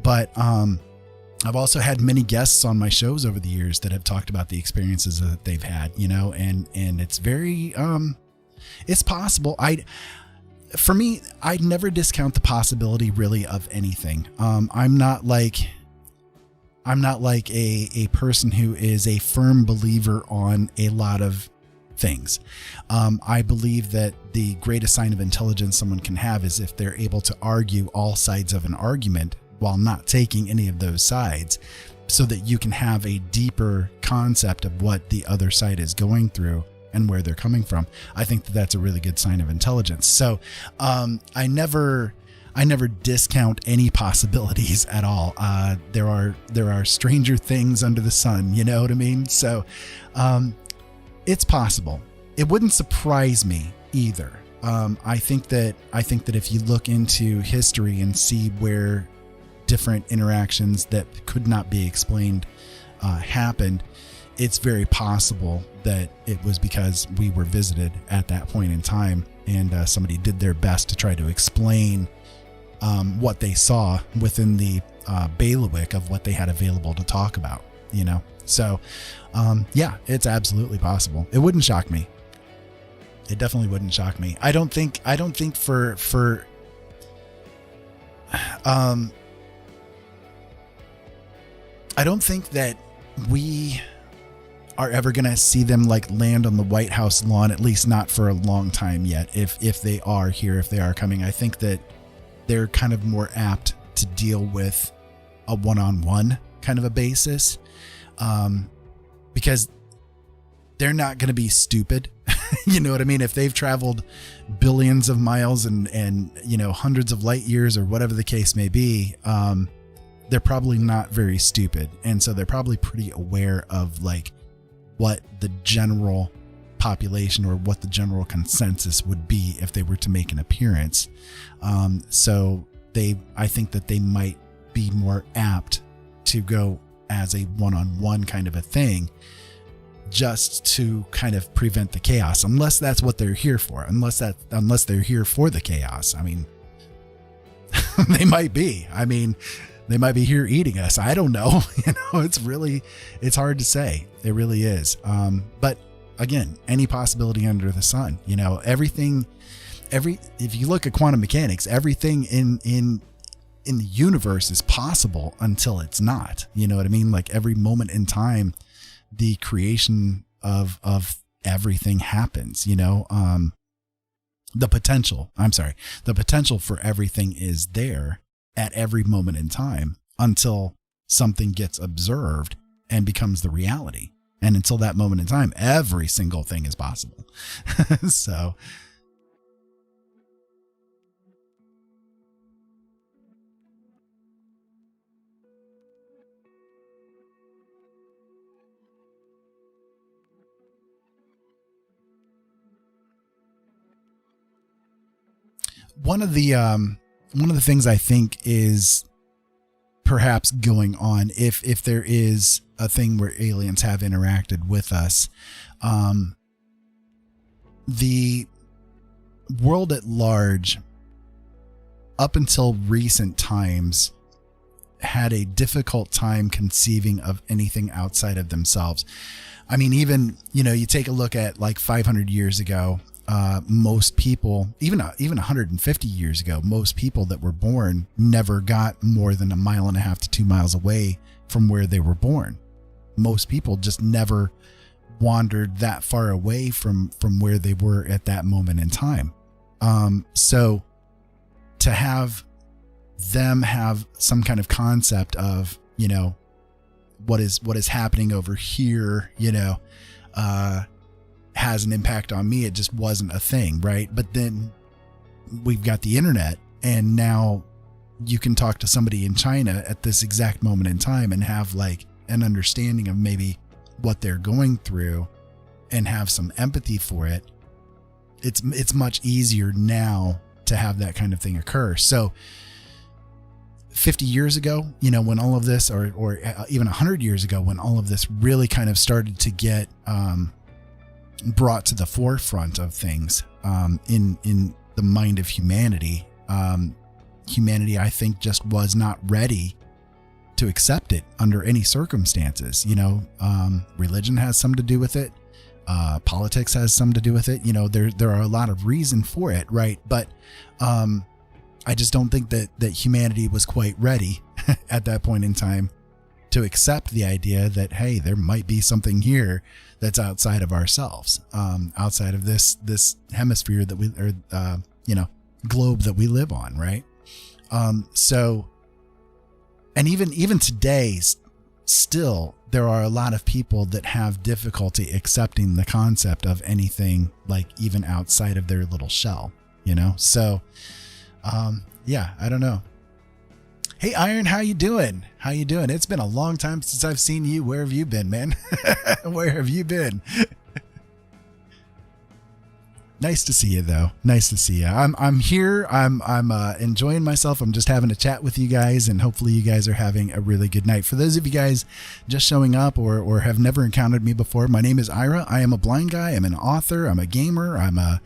But I've also had many guests on my shows over the years that have talked about the experiences that they've had, and it's very, it's possible. For me, I'd never discount the possibility really of anything. I'm not like a person who is a firm believer on a lot of things. I believe that the greatest sign of intelligence someone can have is if they're able to argue all sides of an argument while not taking any of those sides, so that you can have a deeper concept of what the other side is going through and where they're coming from. I think that that's a really good sign of intelligence. So I never discount any possibilities at all. There are stranger things under the sun, you know what I mean? So it's possible. It wouldn't surprise me either. I think that if you look into history and see where different interactions that could not be explained happened, it's very possible that it was because we were visited at that point in time, and somebody did their best to try to explain what they saw within the bailiwick of what they had available to talk about, So, yeah, it's absolutely possible. It wouldn't shock me. It definitely wouldn't shock me. I don't think that we are ever going to see them like land on the White House lawn, at least not for a long time yet. If they are here, if they are coming, I think that they're kind of more apt to deal with a one-on-one kind of a basis, because they're not going to be stupid. You know what I mean? If they've traveled billions of miles and hundreds of light years or whatever the case may be, they're probably not very stupid. And so they're probably pretty aware of like what the general population or what the general consensus would be if they were to make an appearance. So I think that they might be more apt to go as a one-on-one kind of a thing, just to kind of prevent the chaos, unless that's what they're here for, unless they're here for the chaos. I mean, they might be. I mean, They might be here eating us. I don't know. It's hard to say. It really is. But again, any possibility under the sun, if you look at quantum mechanics, everything in the universe is possible until it's not. You know what I mean? Like every moment in time, the creation of everything happens, the potential for everything is there at every moment in time until something gets observed and becomes the reality. And until that moment in time, every single thing is possible. So one of the things I think is perhaps going on, if there is a thing where aliens have interacted with us, the world at large, up until recent times, had a difficult time conceiving of anything outside of themselves. I mean, even, you take a look at like 500 years ago, most people, even 150 years ago, most people that were born never got more than 1.5 miles to 2 miles away from where they were born. Most people just never wandered that far away from where they were at that moment in time. So to have them have some kind of concept of, what is happening over here, has an impact on me. It just wasn't a thing, right? But then we've got the internet, and now you can talk to somebody in China at this exact moment in time and have like an understanding of maybe what they're going through and have some empathy for it. It's much easier now to have that kind of thing occur. So 50 years ago, when all of this, or even 100 years ago, when all of this really kind of started to get brought to the forefront of things in the mind of humanity, I think just was not ready to accept it under any circumstances. Religion has something to do with it. Politics has something to do with it. There are a lot of reason for it, right? But I just don't think that humanity was quite ready at that point in time to accept the idea that, hey, there might be something here that's outside of ourselves, outside of this hemisphere that we, or globe that we live on, right? So, and even today, still, there are a lot of people that have difficulty accepting the concept of anything like even outside of their little shell, So, yeah, I don't know. Hey, Iron, how you doing? It's been a long time since I've seen you. Where have you been, man? Where have you been? Nice to see you, though. Nice to see you. I'm here. I'm enjoying myself. I'm just having a chat with you guys, and hopefully you guys are having a really good night. For those of you guys just showing up or have never encountered me before, my name is Ira. I am a blind guy. I'm an author. I'm a gamer. I'm a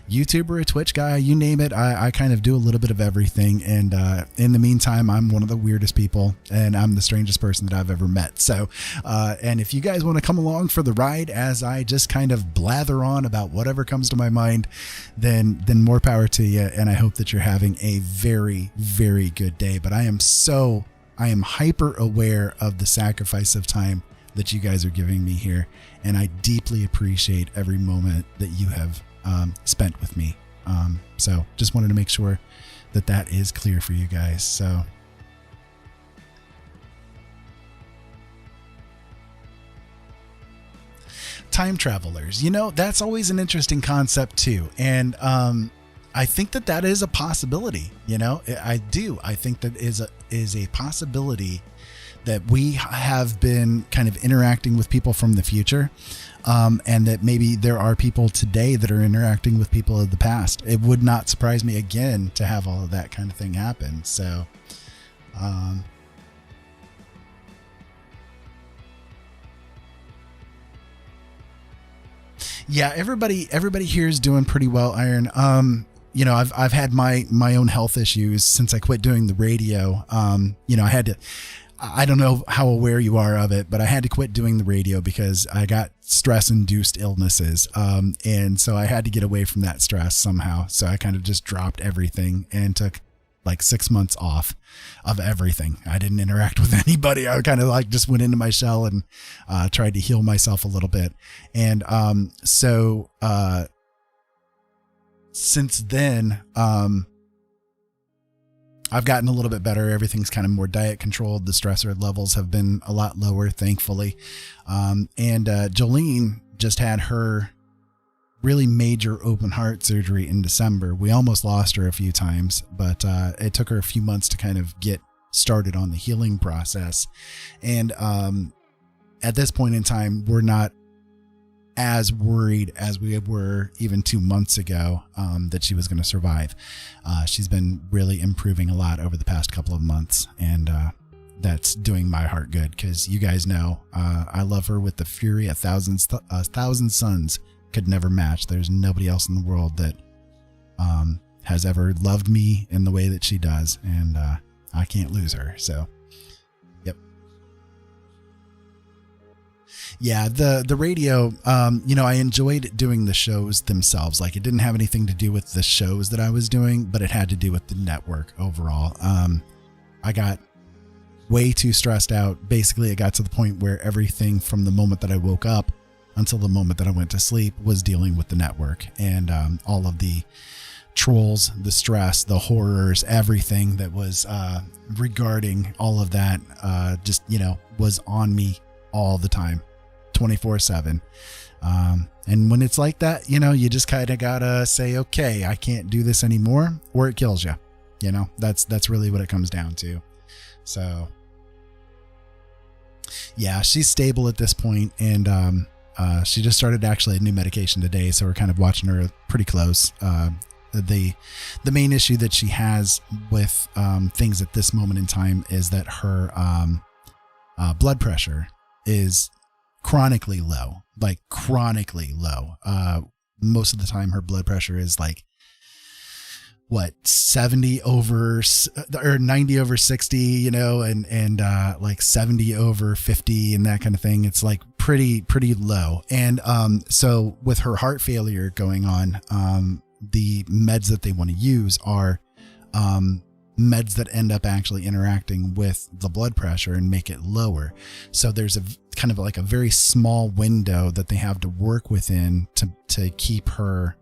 YouTuber, a Twitch guy, you name it. I kind of do a little bit of everything. And in the meantime, I'm one of the weirdest people, and I'm the strangest person that I've ever met. So, and if you guys want to come along for the ride as I just kind of blather on about whatever comes to my mind, then more power to you. And I hope that you're having a very, very good day. But I am hyper aware of the sacrifice of time that you guys are giving me here. And I deeply appreciate every moment that you have spent with me. So just wanted to make sure that is clear for you guys. So time travelers, that's always an interesting concept too. And I think that is a possibility. I think that is a possibility that we have been kind of interacting with people from the future, and that maybe there are people today that are interacting with people of the past. It would not surprise me again to have all of that kind of thing happen. So, yeah, everybody here is doing pretty well, Iron. I've had my own health issues since I quit doing the radio. I don't know how aware you are of it, but I had to quit doing the radio because I got stress-induced illnesses. And so I had to get away from that stress somehow. So I kind of just dropped everything and took like 6 months off of everything. I didn't interact with anybody. I kind of like just went into my shell and tried to heal myself a little bit. And since then, I've gotten a little bit better. Everything's kind of more diet controlled. The stressor levels have been a lot lower, thankfully. And Jolene just had her really major open heart surgery in December. We almost lost her a few times, but it took her a few months to kind of get started on the healing process. And at this point in time, we're not as worried as we were even 2 months ago that she was going to survive. She's been really improving a lot over the past couple of months, and that's doing my heart good because you guys know I love her with the fury a thousand suns could never match. There's nobody else in the world that has ever loved me in the way that she does, and I can't lose her. So yeah, the radio, I enjoyed doing the shows themselves. Like, it didn't have anything to do with the shows that I was doing, but it had to do with the network overall. I got way too stressed out. Basically, it got to the point where everything from the moment that I woke up until the moment that I went to sleep was dealing with the network, and all of the trolls, the stress, the horrors, everything that was regarding all of that just, was on me all the time. 24/7. And when it's like that, you just kind of gotta say, okay, I can't do this anymore, or it kills you. That's really what it comes down to. So yeah, she's stable at this point, and she just started actually a new medication today, so we're kind of watching her pretty close. The main issue that she has with things at this moment in time is that her blood pressure is chronically low, most of the time her blood pressure is like 70 over or 90 over 60, and like 70 over 50 and that kind of thing. It's like pretty low. And so with her heart failure going on, the meds that they want to use are meds that end up actually interacting with the blood pressure and make it lower. So there's a kind of like a very small window that they have to work within to keep her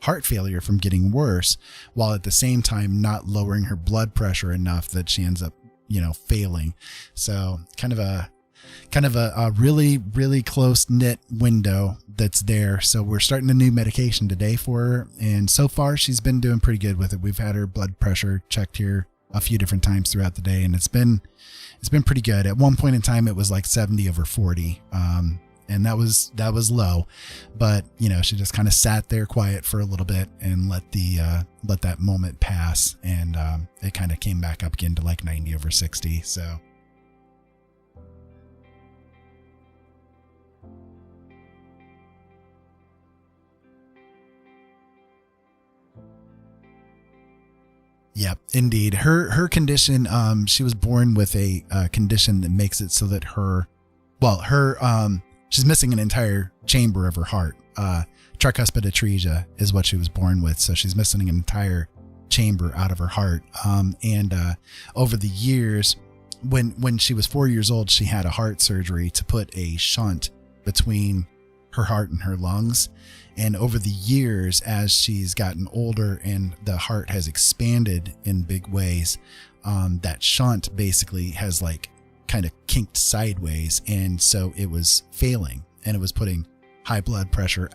heart failure from getting worse, while at the same time not lowering her blood pressure enough that she ends up, failing. So kind of a really, really close knit window that's there. So we're starting a new medication today for her, and so far she's been doing pretty good with it. We've had her blood pressure checked here a few different times throughout the day, and it's been pretty good. At one point in time, it was like 70 over 40. And that was low, but she just kind of sat there quiet for a little bit and let that moment pass. And, it kind of came back up again to like 90 over 60. So yeah, indeed. Her condition, she was born with a condition that makes it so that she's missing an entire chamber of her heart. Tricuspid atresia is what she was born with. So she's missing an entire chamber out of her heart. And over the years, when she was 4 years old, she had a heart surgery to put a shunt between her heart and her lungs. And over the years, as she's gotten older and the heart has expanded in big ways, that shunt basically has like kind of kinked sideways, and so it was failing, and it was putting high pressure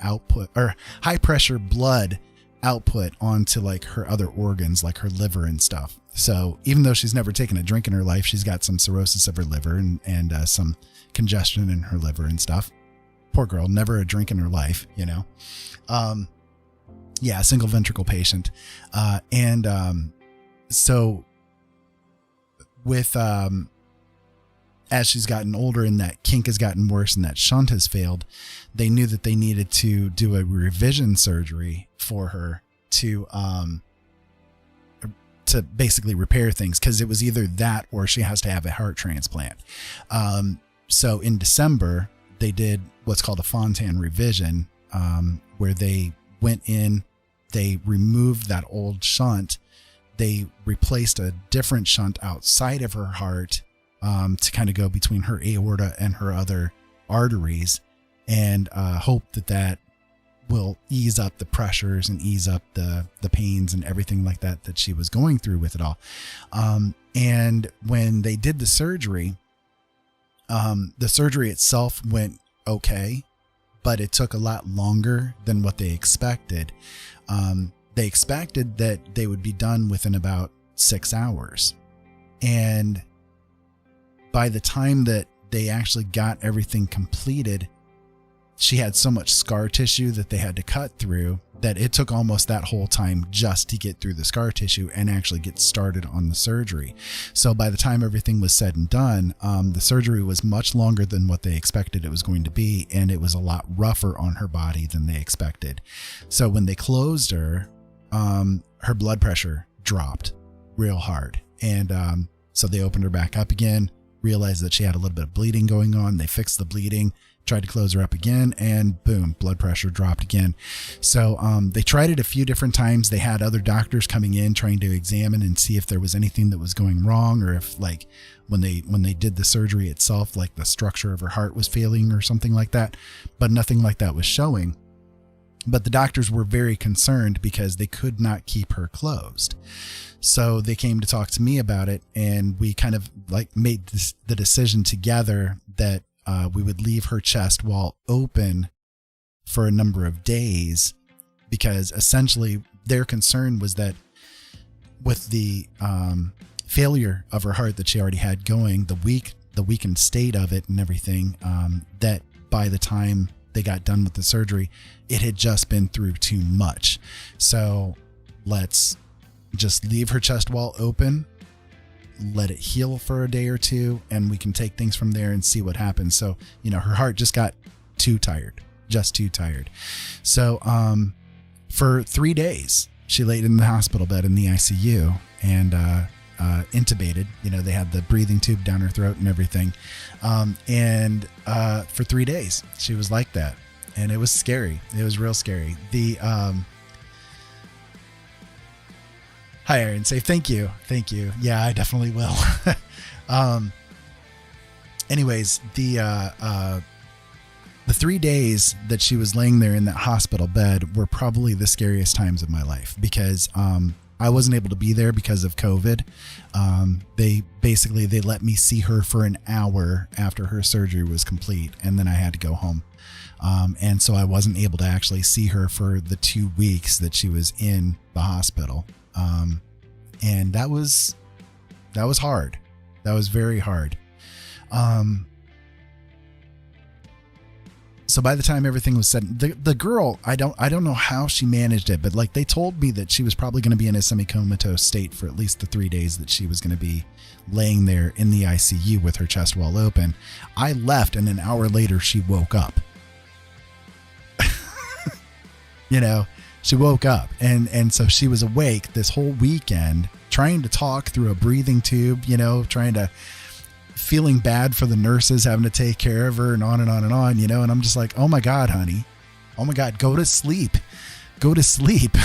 blood output onto like her other organs, like her liver and stuff. So even though she's never taken a drink in her life, she's got some cirrhosis of her liver and some congestion in her liver and stuff. Poor girl, never a drink in her life, yeah, single ventricle patient. So with as she's gotten older and that kink has gotten worse and that shunt has failed, they knew that they needed to do a revision surgery for her to basically repair things, because it was either that or she has to have a heart transplant. So in December, they did what's called a Fontan revision, where they went in, they removed that old shunt, they replaced a different shunt outside of her heart to kind of go between her aorta and her other arteries, and hope that will ease up the pressures and ease up the pains and everything like that she was going through with it all. And when they did the surgery itself went okay, but it took a lot longer than what they expected. They expected that they would be done within about 6 hours. And by the time that they actually got everything completed, she had so much scar tissue that they had to cut through that it took almost that whole time just to get through the scar tissue and actually get started on the surgery. So by the time everything was said and done, the surgery was much longer than what they expected it was going to be, and it was a lot rougher on her body than they expected. So when they closed her, her blood pressure dropped real hard. And so they opened her back up again, realized that she had a little bit of bleeding going on. They fixed the bleeding, tried to close her up again, and boom, blood pressure dropped again. So they tried it a few different times. They had other doctors coming in trying to examine and see if there was anything that was going wrong, or if, like, when they did the surgery itself, like the structure of her heart was failing or something like that. But nothing like that was showing. But the doctors were very concerned because they could not keep her closed. So they came to talk to me about it, and we kind of like made the decision together that we would leave her chest wall open for a number of days, because essentially their concern was that with the failure of her heart that she already had going, the weakened state of it and everything, that by the time they got done with the surgery, it had just been through too much. So let's just leave her chest wall open, let it heal for a day or two, and we can take things from there and see what happens. So, her heart just got too tired. So, for 3 days, she laid in the hospital bed in the ICU and, intubated. They had the breathing tube down her throat and everything. And for 3 days, she was like that. And it was scary. It was real scary. Hi, Aaron. Say thank you. Thank you. Yeah, I definitely will. Anyways, the 3 days that she was laying there in that hospital bed were probably the scariest times of my life, because I wasn't able to be there because of COVID. They let me see her for an hour after her surgery was complete, and then I had to go home. And so I wasn't able to actually see her for the 2 weeks that she was in the hospital. And that was hard. That was very hard. So by the time everything was said, the girl, I don't know how she managed it, but like they told me that she was probably going to be in a semi-comatose state for at least the 3 days that she was going to be laying there in the ICU with her chest wall open. I left, and an hour later she woke up. She woke up, and so she was awake this whole weekend, trying to talk through a breathing tube, feeling bad for the nurses having to take care of her, and on and on and on, and I'm just like, oh my God, honey. Oh my God, go to sleep. Go to sleep.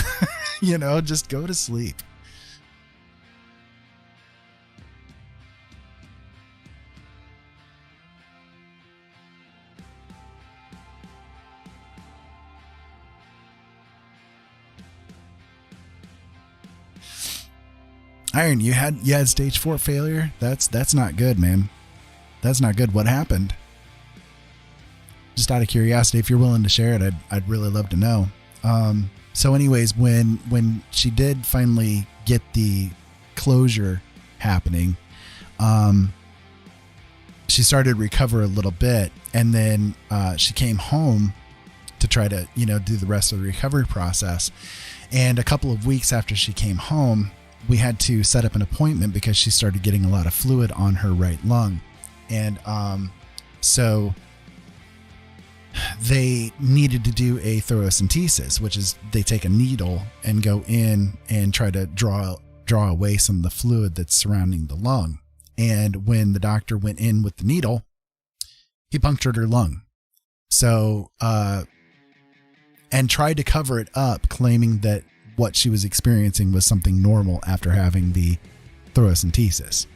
Just go to sleep. Iron, you had stage 4 failure. That's not good, man. That's not good. What happened? Just out of curiosity, if you're willing to share it, I'd really love to know. So anyways, when she did finally get the closure happening, she started to recover a little bit, and then she came home to try to do the rest of the recovery process. And a couple of weeks after she came home, we had to set up an appointment because she started getting a lot of fluid on her right lung. And so they needed to do a thoracentesis, which is they take a needle and go in and try to draw away some of the fluid that's surrounding the lung. And when the doctor went in with the needle, he punctured her lung. So, and tried to cover it up, claiming that what she was experiencing was something normal after having the thoracentesis.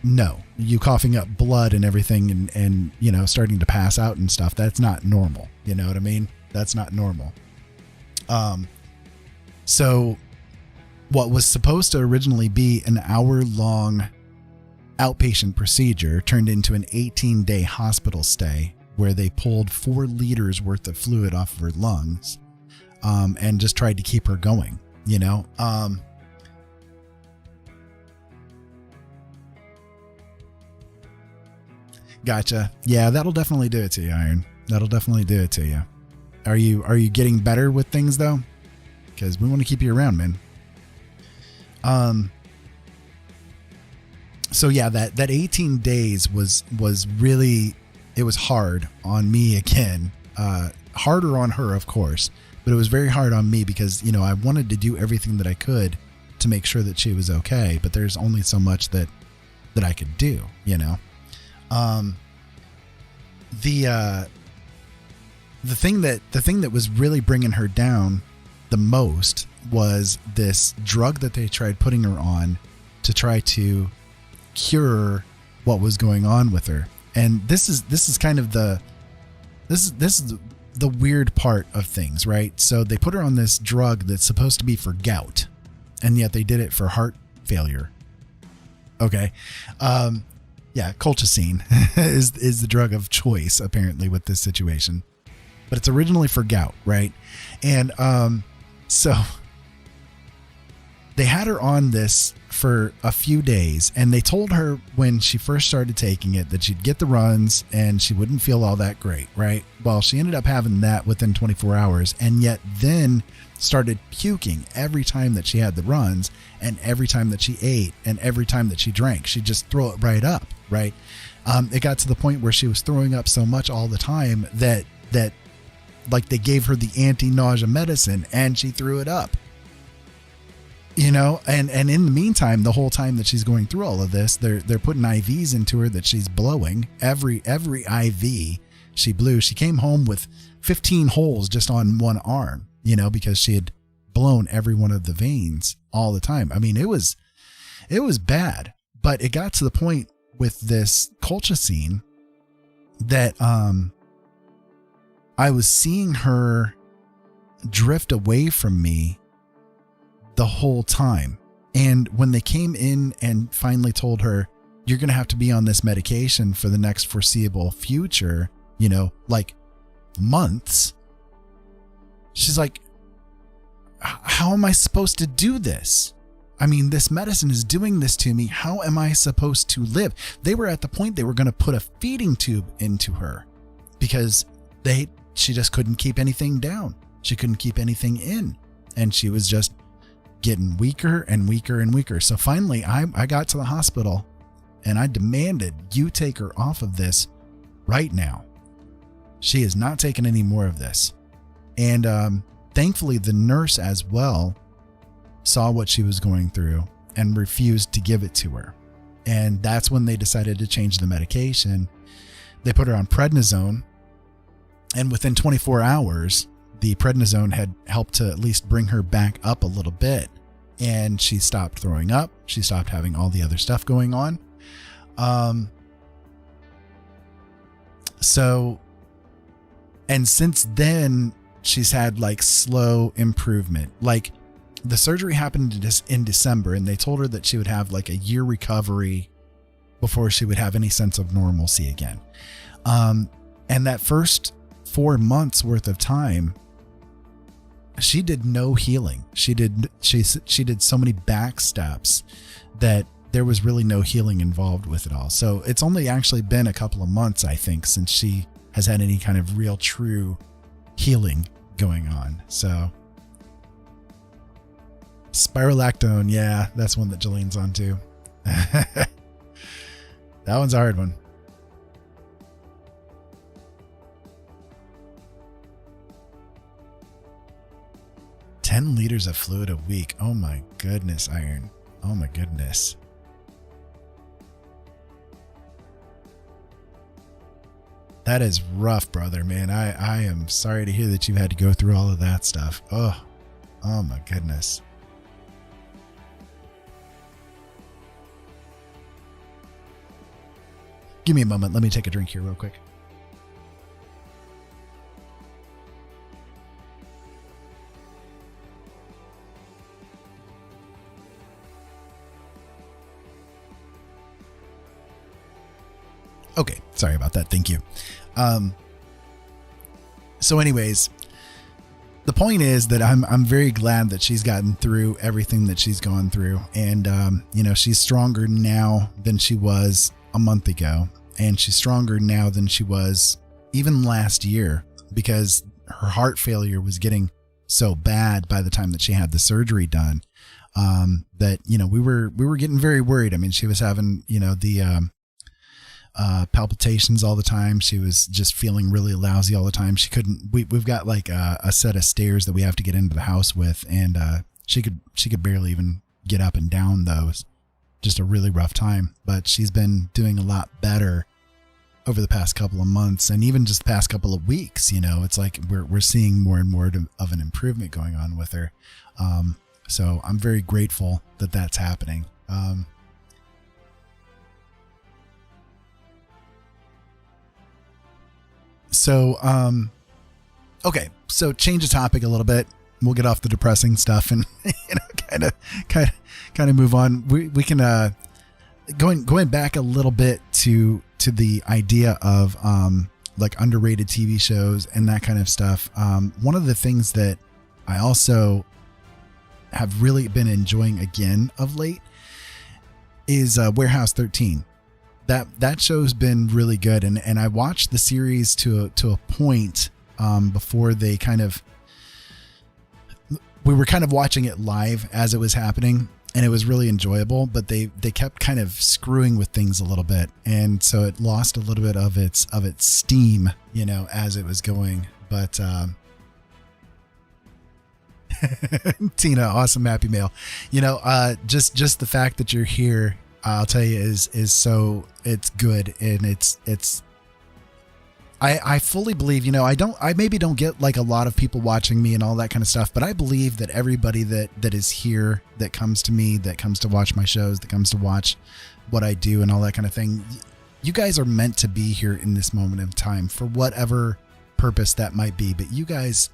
No, you coughing up blood and everything and you know, starting to pass out and stuff, that's not normal. You know what I mean? That's not normal. So what was supposed to originally be an hour-long outpatient procedure turned into an 18-day hospital stay where they pulled 4 liters worth of fluid off of her lungs, and just tried to keep her going, you know? Gotcha. Yeah, that'll definitely do it to you, Iron. That'll definitely do it to you. Are you getting better with things though? Because we want to keep you around, man. So yeah, that 18 days was really, it was hard on me again. Harder on her, of course, but it was very hard on me because, you know, I wanted to do everything that I could to make sure that she was okay, but there's only so much that I could do, you know. The thing that was really bringing her down the most was this drug that they tried putting her on to try to cure what was going on with her. And this is kind of the weird part of things, right? So they put her on this drug that's supposed to be for gout, and yet they did it for heart failure. Okay. Yeah, colchicine is the drug of choice apparently with this situation, but it's originally for gout, right? And so they had her on this for a few days, and they told her when she first started taking it that she'd get the runs and she wouldn't feel all that great, right? Well, she ended up having that within 24 hours, and yet then started puking every time that she had the runs, and every time that she ate, and every time that she drank. She'd just throw it right up, right? It got to the point where she was throwing up so much all the time that like they gave her the anti-nausea medicine and she threw it up. You know, and in the meantime, the whole time that she's going through all of this, they're putting IVs into her that she's blowing. Every IV she blew. She came home with 15 holes just on one arm, you know, because she had blown every one of the veins all the time. I mean, it was bad, but it got to the point with this colchicine that I was seeing her drift away from me the whole time. And when they came in and finally told her, you're going to have to be on this medication for the next foreseeable future, you know, like months, she's like, how am I supposed to do this? I mean, this medicine is doing this to me. How am I supposed to live? They were at the point they were going to put a feeding tube into her because she just couldn't keep anything down. She couldn't keep anything in, and she was just getting weaker and weaker and weaker. So finally I got to the hospital and I demanded, you take her off of this right now. She is not taking any more of this. And thankfully the nurse as well saw what she was going through and refused to give it to her. And that's when they decided to change the medication. They put her on prednisone, and within 24 hours the prednisone had helped to at least bring her back up a little bit, and she stopped throwing up. She stopped having all the other stuff going on. So, and since then she's had like slow improvement. Like the surgery happened in December, and they told her that she would have like a year recovery before she would have any sense of normalcy again. And that first 4 months worth of time, she did no healing. She did so many back steps that there was really no healing involved with it all. So it's only actually been a couple of months, I think, since she has had any kind of real true healing going on. So spirolactone, yeah, that's one that Jalene's on too. That one's a hard one. 10 liters of fluid a week. Oh my goodness, Iron. Oh my goodness. That is rough, brother, man. I am sorry to hear that you had to go through all of that stuff. Oh my goodness. Give me a moment. Let me take a drink here real quick. Okay, sorry about that. Thank you. So anyways, the point is that I'm very glad that she's gotten through everything that she's gone through. And, she's stronger now than she was a month ago. And she's stronger now than she was even last year, because her heart failure was getting so bad by the time that she had the surgery done, that, we were getting very worried. I mean, she was having, the palpitations all the time. She was just feeling really lousy all the time. She couldn't, we've got like a set of stairs that we have to get into the house with. And, she could barely even get up and down those. Just a really rough time, but she's been doing a lot better over the past couple of months, and even just the past couple of weeks. It's like we're seeing more and more of an improvement going on with her. So I'm very grateful that that's happening. Okay, so change the topic a little bit. We'll get off the depressing stuff and kind of move on. We can going back a little bit to the idea of like underrated TV shows and that kind of stuff. One of the things that I also have really been enjoying again of late is Warehouse 13. That show's been really good, and I watched the series to a point before they we were kind of watching it live as it was happening, and it was really enjoyable, but they kept kind of screwing with things a little bit, and so it lost a little bit of its steam, as it was going. But Tina, awesome happy mail. Just the fact that you're here, I'll tell you, is so it's good, and it's I fully believe, I maybe don't get like a lot of people watching me and all that kind of stuff, but I believe that everybody that is here, that comes to me, that comes to watch my shows, that comes to watch what I do and all that kind of thing, you guys are meant to be here in this moment of time for whatever purpose that might be. But you guys,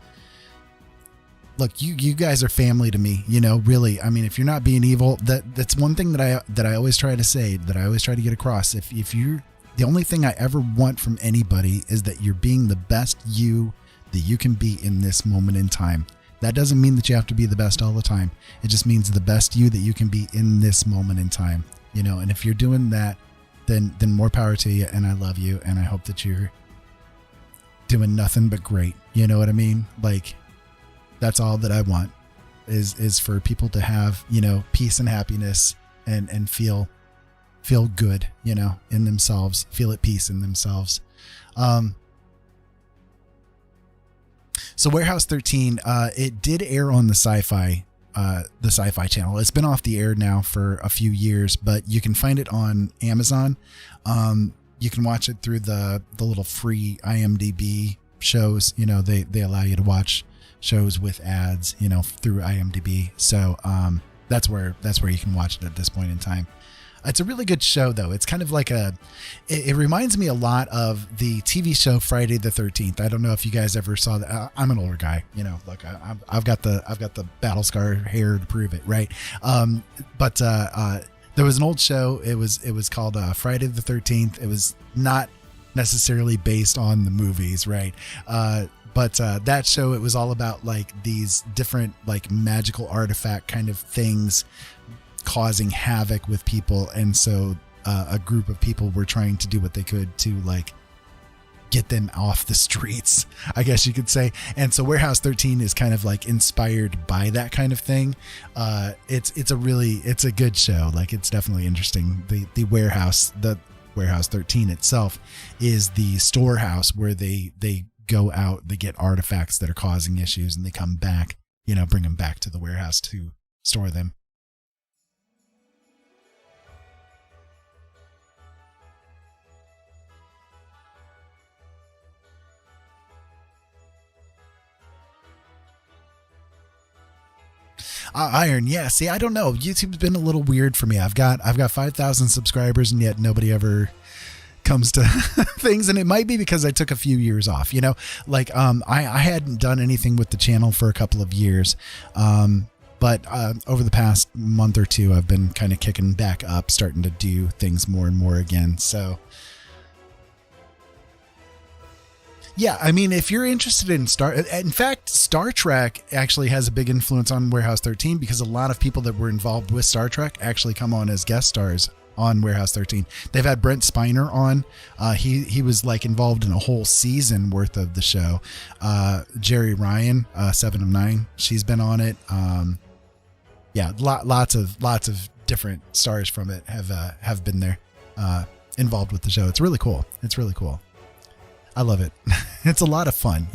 look, you guys are family to me, really. I mean, if you're not being evil, that's one thing that I always try to say, that I always try to get across. If you're, the only thing I ever want from anybody is that you're being the best you that you can be in this moment in time. That doesn't mean that you have to be the best all the time. It just means the best you that you can be in this moment in time, and if you're doing that, then more power to you. And I love you. And I hope that you're doing nothing but great. You know what I mean? Like, that's all that I want is for people to have, peace and happiness and feel good, in themselves, feel at peace in themselves. So Warehouse 13, it did air on the Sci-Fi channel. It's been off the air now for a few years, but you can find it on Amazon. You can watch it through the little free IMDb shows. They allow you to watch shows with ads, through IMDb. So, that's where you can watch it at this point in time. It's a really good show, though. It's kind of like it reminds me a lot of the TV show Friday the 13th. I don't know if you guys ever saw that. I'm an older guy, look, I've got the battle scar hair to prove it. Right. But there was an old show. It was called Friday the 13th. It was not necessarily based on the movies. Right. But that show, it was all about like these different like magical artifact kind of things causing havoc with people. And so a group of people were trying to do what they could to like get them off the streets, I guess you could say. And so Warehouse 13 is kind of like inspired by that kind of thing. It's a good show. Like, it's definitely interesting. The Warehouse 13 itself is the storehouse where they go out, they get artifacts that are causing issues, and they come back, bring them back to the warehouse to store them. Iron, yeah. See, I don't know. YouTube's been a little weird for me. I've got 5,000 subscribers, and yet nobody ever comes to things. And it might be because I took a few years off. I hadn't done anything with the channel for a couple of years, but over the past month or two, I've been kind of kicking back up, starting to do things more and more again. So. Yeah, I mean, if you're interested in Star Trek actually has a big influence on Warehouse 13 because a lot of people that were involved with Star Trek actually come on as guest stars on Warehouse 13. They've had Brent Spiner on. He was involved in a whole season worth of the show. Jerry Ryan, 7 of 9, she's been on it. Lots of different stars from it have been there, involved with the show. It's really cool. I love it. It's a lot of fun,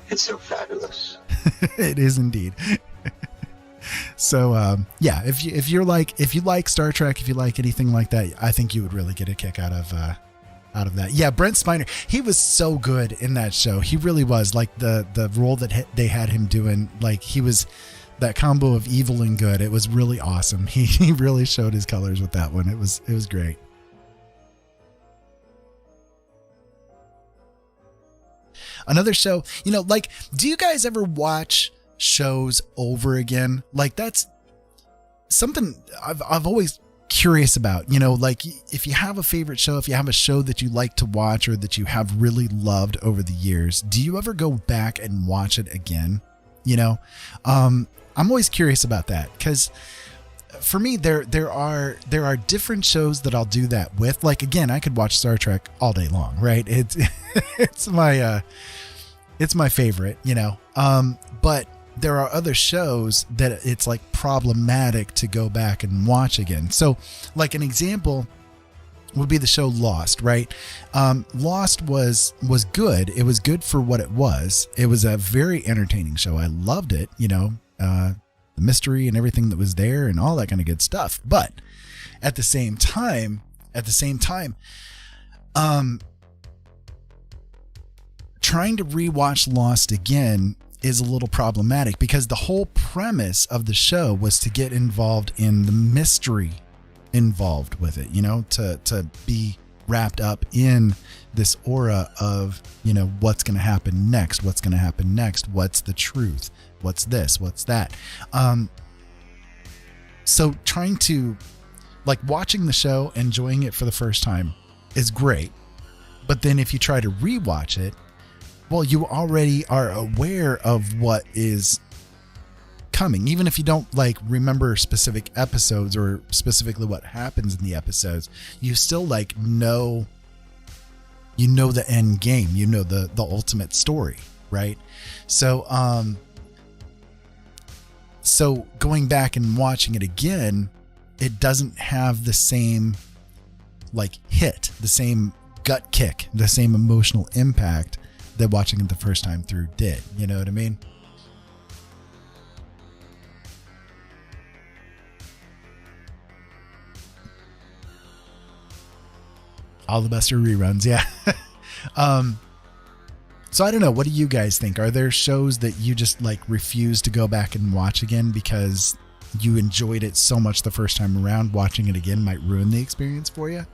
It's so fabulous. It is indeed. So, if you like Star Trek, if you like anything like that, I think you would really get a kick out of that. Yeah, Brent Spiner, he was so good in that show. He really was. The role that they had him doing, he was that combo of evil and good. It was really awesome. He really showed his colors with that one. It was great. Another show, do you guys ever watch shows over again? That's something I've always curious about, if you have a favorite show, if you have a show that you like to watch or that you have really loved over the years, do you ever go back and watch it again? I'm always curious about that because for me, there are different shows that I'll do that with. Again, I could watch Star Trek all day long, right? It's my favorite, but there are other shows that it's problematic to go back and watch again. So an example would be the show Lost, right? Lost was good. It was good for what it was. It was a very entertaining show. I loved it, the mystery and everything that was there and all that kind of good stuff. But at the same time, trying to rewatch Lost again is a little problematic because the whole premise of the show was to get involved in the mystery involved with it, to be wrapped up in this aura of, what's going to happen next, what's the truth, what's this, what's that. So trying to watching the show, enjoying it for the first time is great. But then if you try to rewatch it, well, you already are aware of what is coming. Even if you don't remember specific episodes or specifically what happens in the episodes, you still know the end game, the ultimate story, right? So going back and watching it again, it doesn't have the same hit, the same gut kick, the same emotional impact that watching it the first time through did. You know what I mean? All the best are reruns. Yeah. So I don't know. What do you guys think? Are there shows that you just refuse to go back and watch again because you enjoyed it so much the first time around? Watching it again might ruin the experience for you.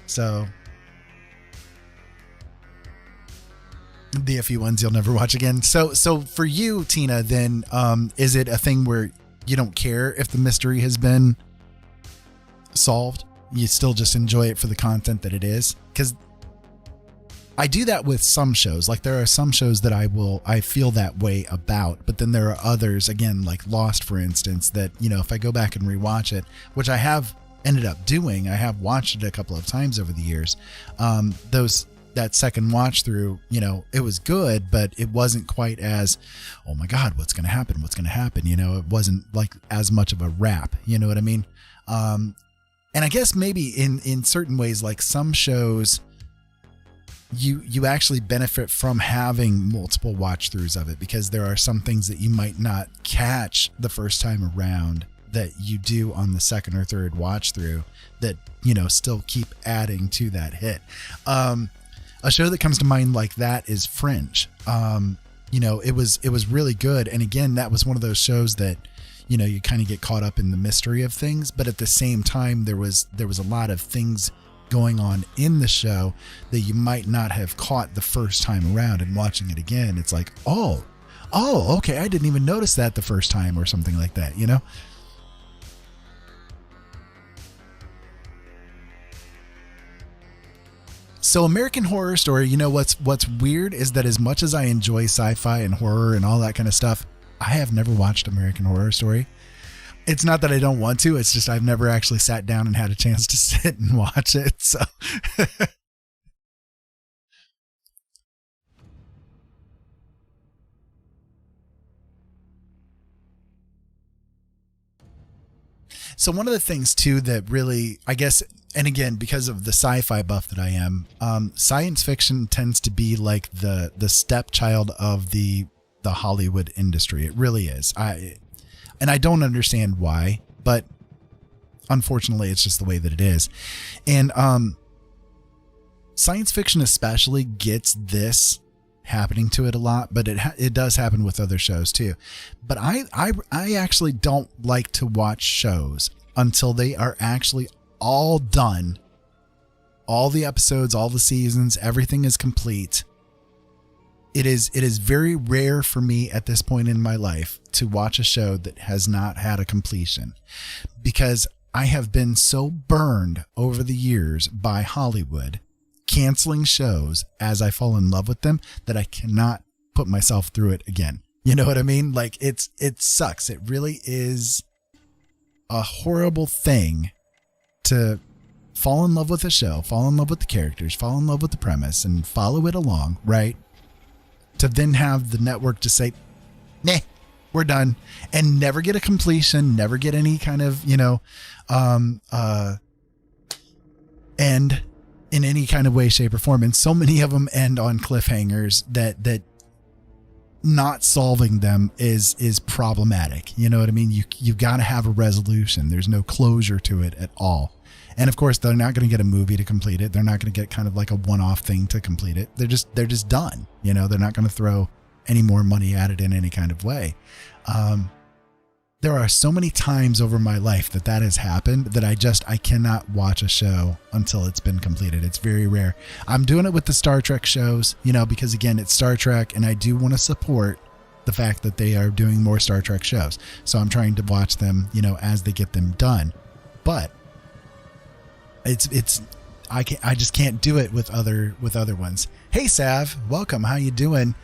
So the few ones you'll never watch again. So for you, Tina, then, is it a thing where you don't care if the mystery has been solved? You still just enjoy it for the content that it is? Because I do that with some shows. There are some shows that I feel that way about, but then there are others, again, Lost, for instance, that, if I go back and rewatch it, which I have ended up doing, I have watched it a couple of times over the years. That second watch through, it was good, but it wasn't quite as, oh my God, what's going to happen? It wasn't as much of a wrap. You know what I mean? And I guess maybe in certain ways, some shows, you actually benefit from having multiple watch throughs of it, because there are some things that you might not catch the first time around that you do on the second or third watch through that, still keep adding to that hit. A show that comes to mind like that is Fringe. It was really good. And again, that was one of those shows that, you kind of get caught up in the mystery of things, but at the same time, there was a lot of things going on in the show that you might not have caught the first time around, and watching it again, it's like, oh, okay, I didn't even notice that the first time, or something like that, So American Horror Story, what's weird is that as much as I enjoy sci-fi and horror and all that kind of stuff, I have never watched American Horror Story. It's not that I don't want to, it's just I've never actually sat down and had a chance to sit and watch it. So So one of the things too that really, I guess, and again, because of the sci-fi buff that I am, science fiction tends to be like the stepchild of the Hollywood industry. It really is. I don't understand why, but unfortunately, it's just the way that it is. And science fiction especially gets this happening to it a lot, but it does happen with other shows too. But I actually don't like to watch shows until they are actually all done. All the episodes, all the seasons, everything is complete. It is very rare for me at this point in my life to watch a show that has not had a completion, because I have been so burned over the years by Hollywood canceling shows as I fall in love with them that I cannot put myself through it again. You know what I mean? Like it sucks. It really is a horrible thing to fall in love with a show, fall in love with the characters, fall in love with the premise, and follow it along, right? To then have the network just say, "Meh, we're done," and never get a completion, never get any kind of, end in any kind of way, shape, or form. And so many of them end on cliffhangers that not solving them is problematic. You know what I mean? You've got to have a resolution. There's no closure to it at all. And of course, they're not going to get a movie to complete it. They're not going to get kind of like a one-off thing to complete it. They're just done. They're not going to throw any more money at it in any kind of way. There are so many times over my life that has happened that I cannot watch a show until it's been completed. It's very rare. I'm doing it with the Star Trek shows, because again, it's Star Trek, and I do want to support the fact that they are doing more Star Trek shows. So I'm trying to watch them, as they get them done. But I just can't do it with other ones. Hey Sav, welcome. How you doing?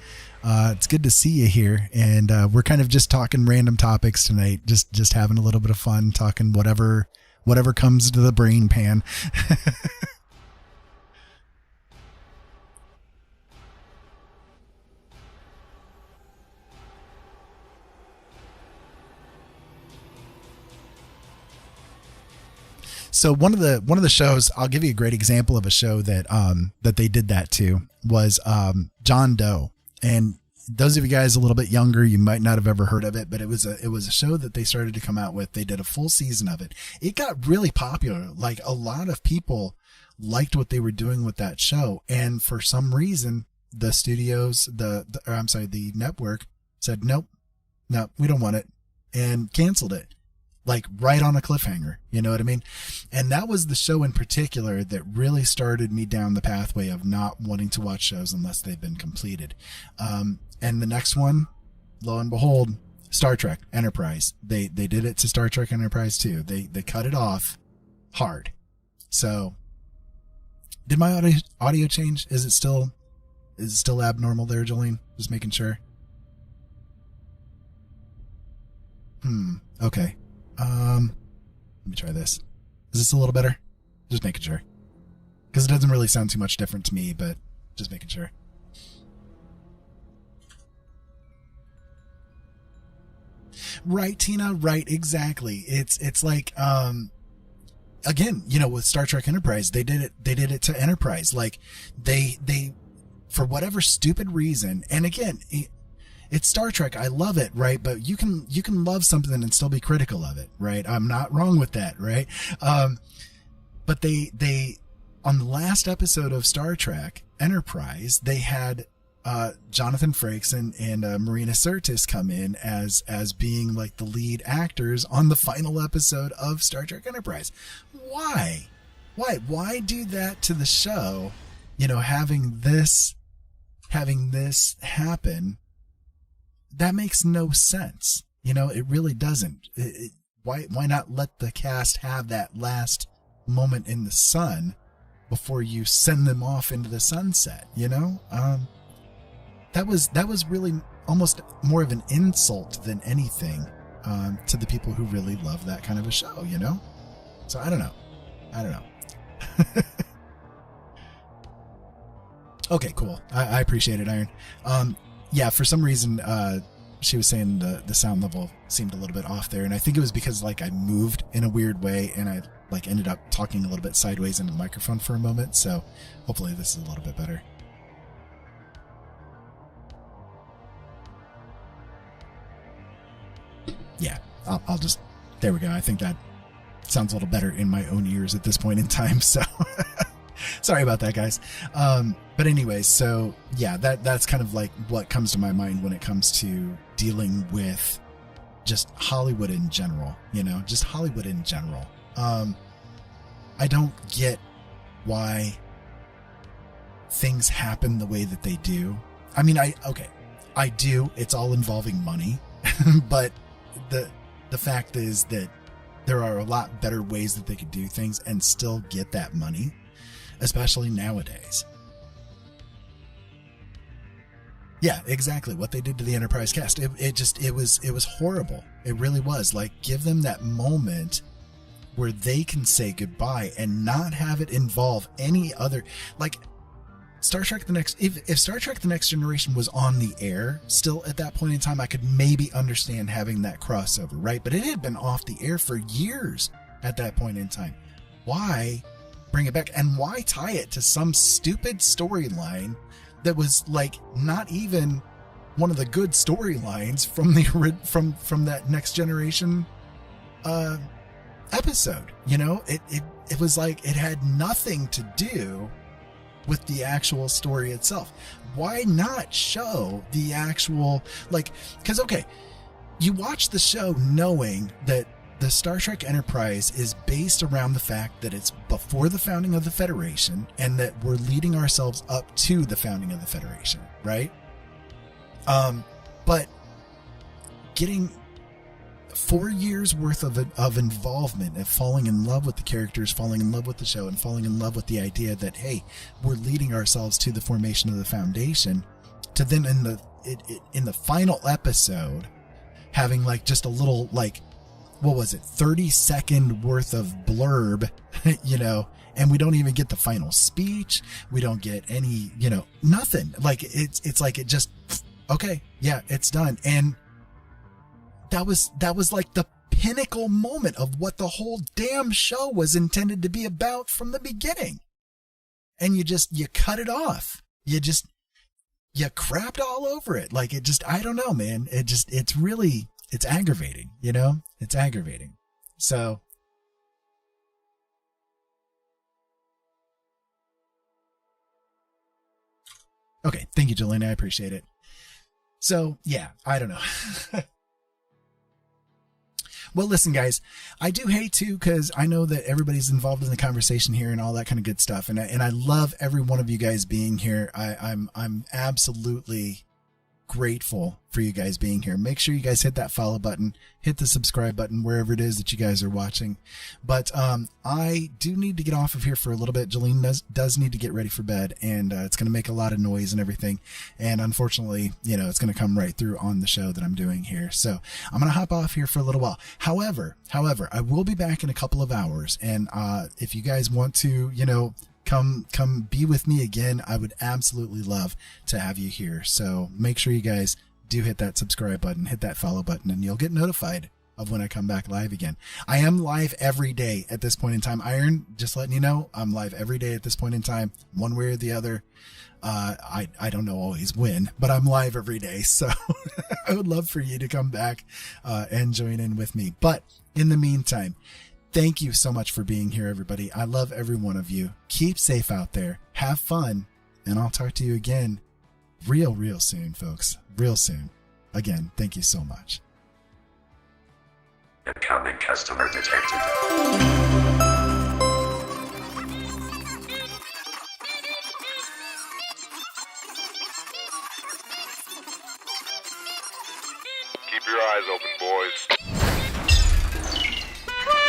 It's good to see you here, and we're kind of just talking random topics tonight, just having a little bit of fun, talking whatever comes to the brain pan. So one of the shows, I'll give you a great example of a show that they did that to, was John Doe. And those of you guys a little bit younger, you might not have ever heard of it, but it was a show that they started to come out with. They did a full season of it. It got really popular. Like, a lot of people liked what they were doing with that show. And for some reason, the studios, the network said, nope, no, we don't want it, and canceled it. Like, right on a cliffhanger, you know what I mean? And that was the show in particular that really started me down the pathway of not wanting to watch shows unless they've been completed. And the next one, lo and behold, Star Trek Enterprise. They did it to Star Trek Enterprise too. They cut it off hard. So, did my audio change? Is it still abnormal there, Jolene? Just making sure. Okay. Let me try this. Is this a little better? Just making sure. Because it doesn't really sound too much different to me, but just making sure. Right, Tina, right, exactly. It's like, again, with Star Trek Enterprise, they did it to Enterprise. Like they for whatever stupid reason, and again, it's Star Trek. I love it, right? But you can love something and still be critical of it, right? I'm not wrong with that, right? But they on the last episode of Star Trek Enterprise, they had Jonathan Frakes and Marina Sirtis come in as being like the lead actors on the final episode of Star Trek Enterprise. Why do that to the show? Having this happen, that makes no sense. It really doesn't. Why not let the cast have that last moment in the sun before you send them off into the sunset? That was really almost more of an insult than anything to the people who really love that kind of a show. So I don't know. Okay, cool. I appreciate it, Iron. Yeah, for some reason, she was saying the sound level seemed a little bit off there, and I think it was because I moved in a weird way, and I ended up talking a little bit sideways into the microphone for a moment. So hopefully this is a little bit better. Yeah, I'll just, there we go. I think that sounds a little better in my own ears at this point in time. So sorry about that, guys. But anyways, so yeah, that's kind of like what comes to my mind when it comes to dealing with just Hollywood in general, just Hollywood in general. I don't get why things happen the way that they do. I mean, I do. It's all involving money, but the fact is that there are a lot better ways that they could do things and still get that money, especially nowadays. Yeah, exactly. What they did to the Enterprise cast, it was horrible. It really was. Give them that moment where they can say goodbye and not have it involve any other, Star Trek if Star Trek The Next Generation was on the air still at that point in time, I could maybe understand having that crossover, right? But it had been off the air for years at that point in time. Why bring it back, and why tie it to some stupid storyline that was not even one of the good storylines from from that Next Generation episode? It was it had nothing to do with the actual story itself. Why not show the actual, because okay, you watch the show knowing that the Star Trek Enterprise is based around the fact that it's before the founding of the Federation and that we're leading ourselves up to the founding of the Federation, right? But getting 4 years worth of involvement and falling in love with the characters, falling in love with the show, and falling in love with the idea that, hey, we're leading ourselves to the formation of the Foundation, to then in the final episode having just a little what was it, 30-second worth of blurb, and we don't even get the final speech. We don't get any, nothing. It just, okay, yeah, it's done. And that was the pinnacle moment of what the whole damn show was intended to be about from the beginning. And you cut it off. You crapped all over it. I don't know, man. It's aggravating, It's aggravating. So okay, thank you, Jolene. I appreciate it. So yeah, I don't know. Well, listen, guys, I do hate to, because I know that everybody's involved in the conversation here and all that kind of good stuff, and I love every one of you guys being here. I'm absolutely grateful for you guys being here. Make sure you guys hit that follow button, hit the subscribe button wherever it is that you guys are watching. But I do need to get off of here for a little bit. Jolene does need to get ready for bed, and it's going to make a lot of noise and everything. And unfortunately, it's going to come right through on the show that I'm doing here. So I'm going to hop off here for a little while. However, I will be back in a couple of hours. And if you guys want to, come be with me again, I would absolutely love to have you here. So make sure you guys do hit that subscribe button, hit that follow button, and you'll get notified of when I come back live again. I am live every day at this point in time. Iron, just letting you know, I'm live every day at this point in time, one way or the other. I don't know always when, but I'm live every day. So I would love for you to come back and join in with me. But in the meantime, thank you so much for being here, everybody. I love every one of you. Keep safe out there. Have fun. And I'll talk to you again real soon, folks. Real soon. Again, thank you so much. Incoming customer detected.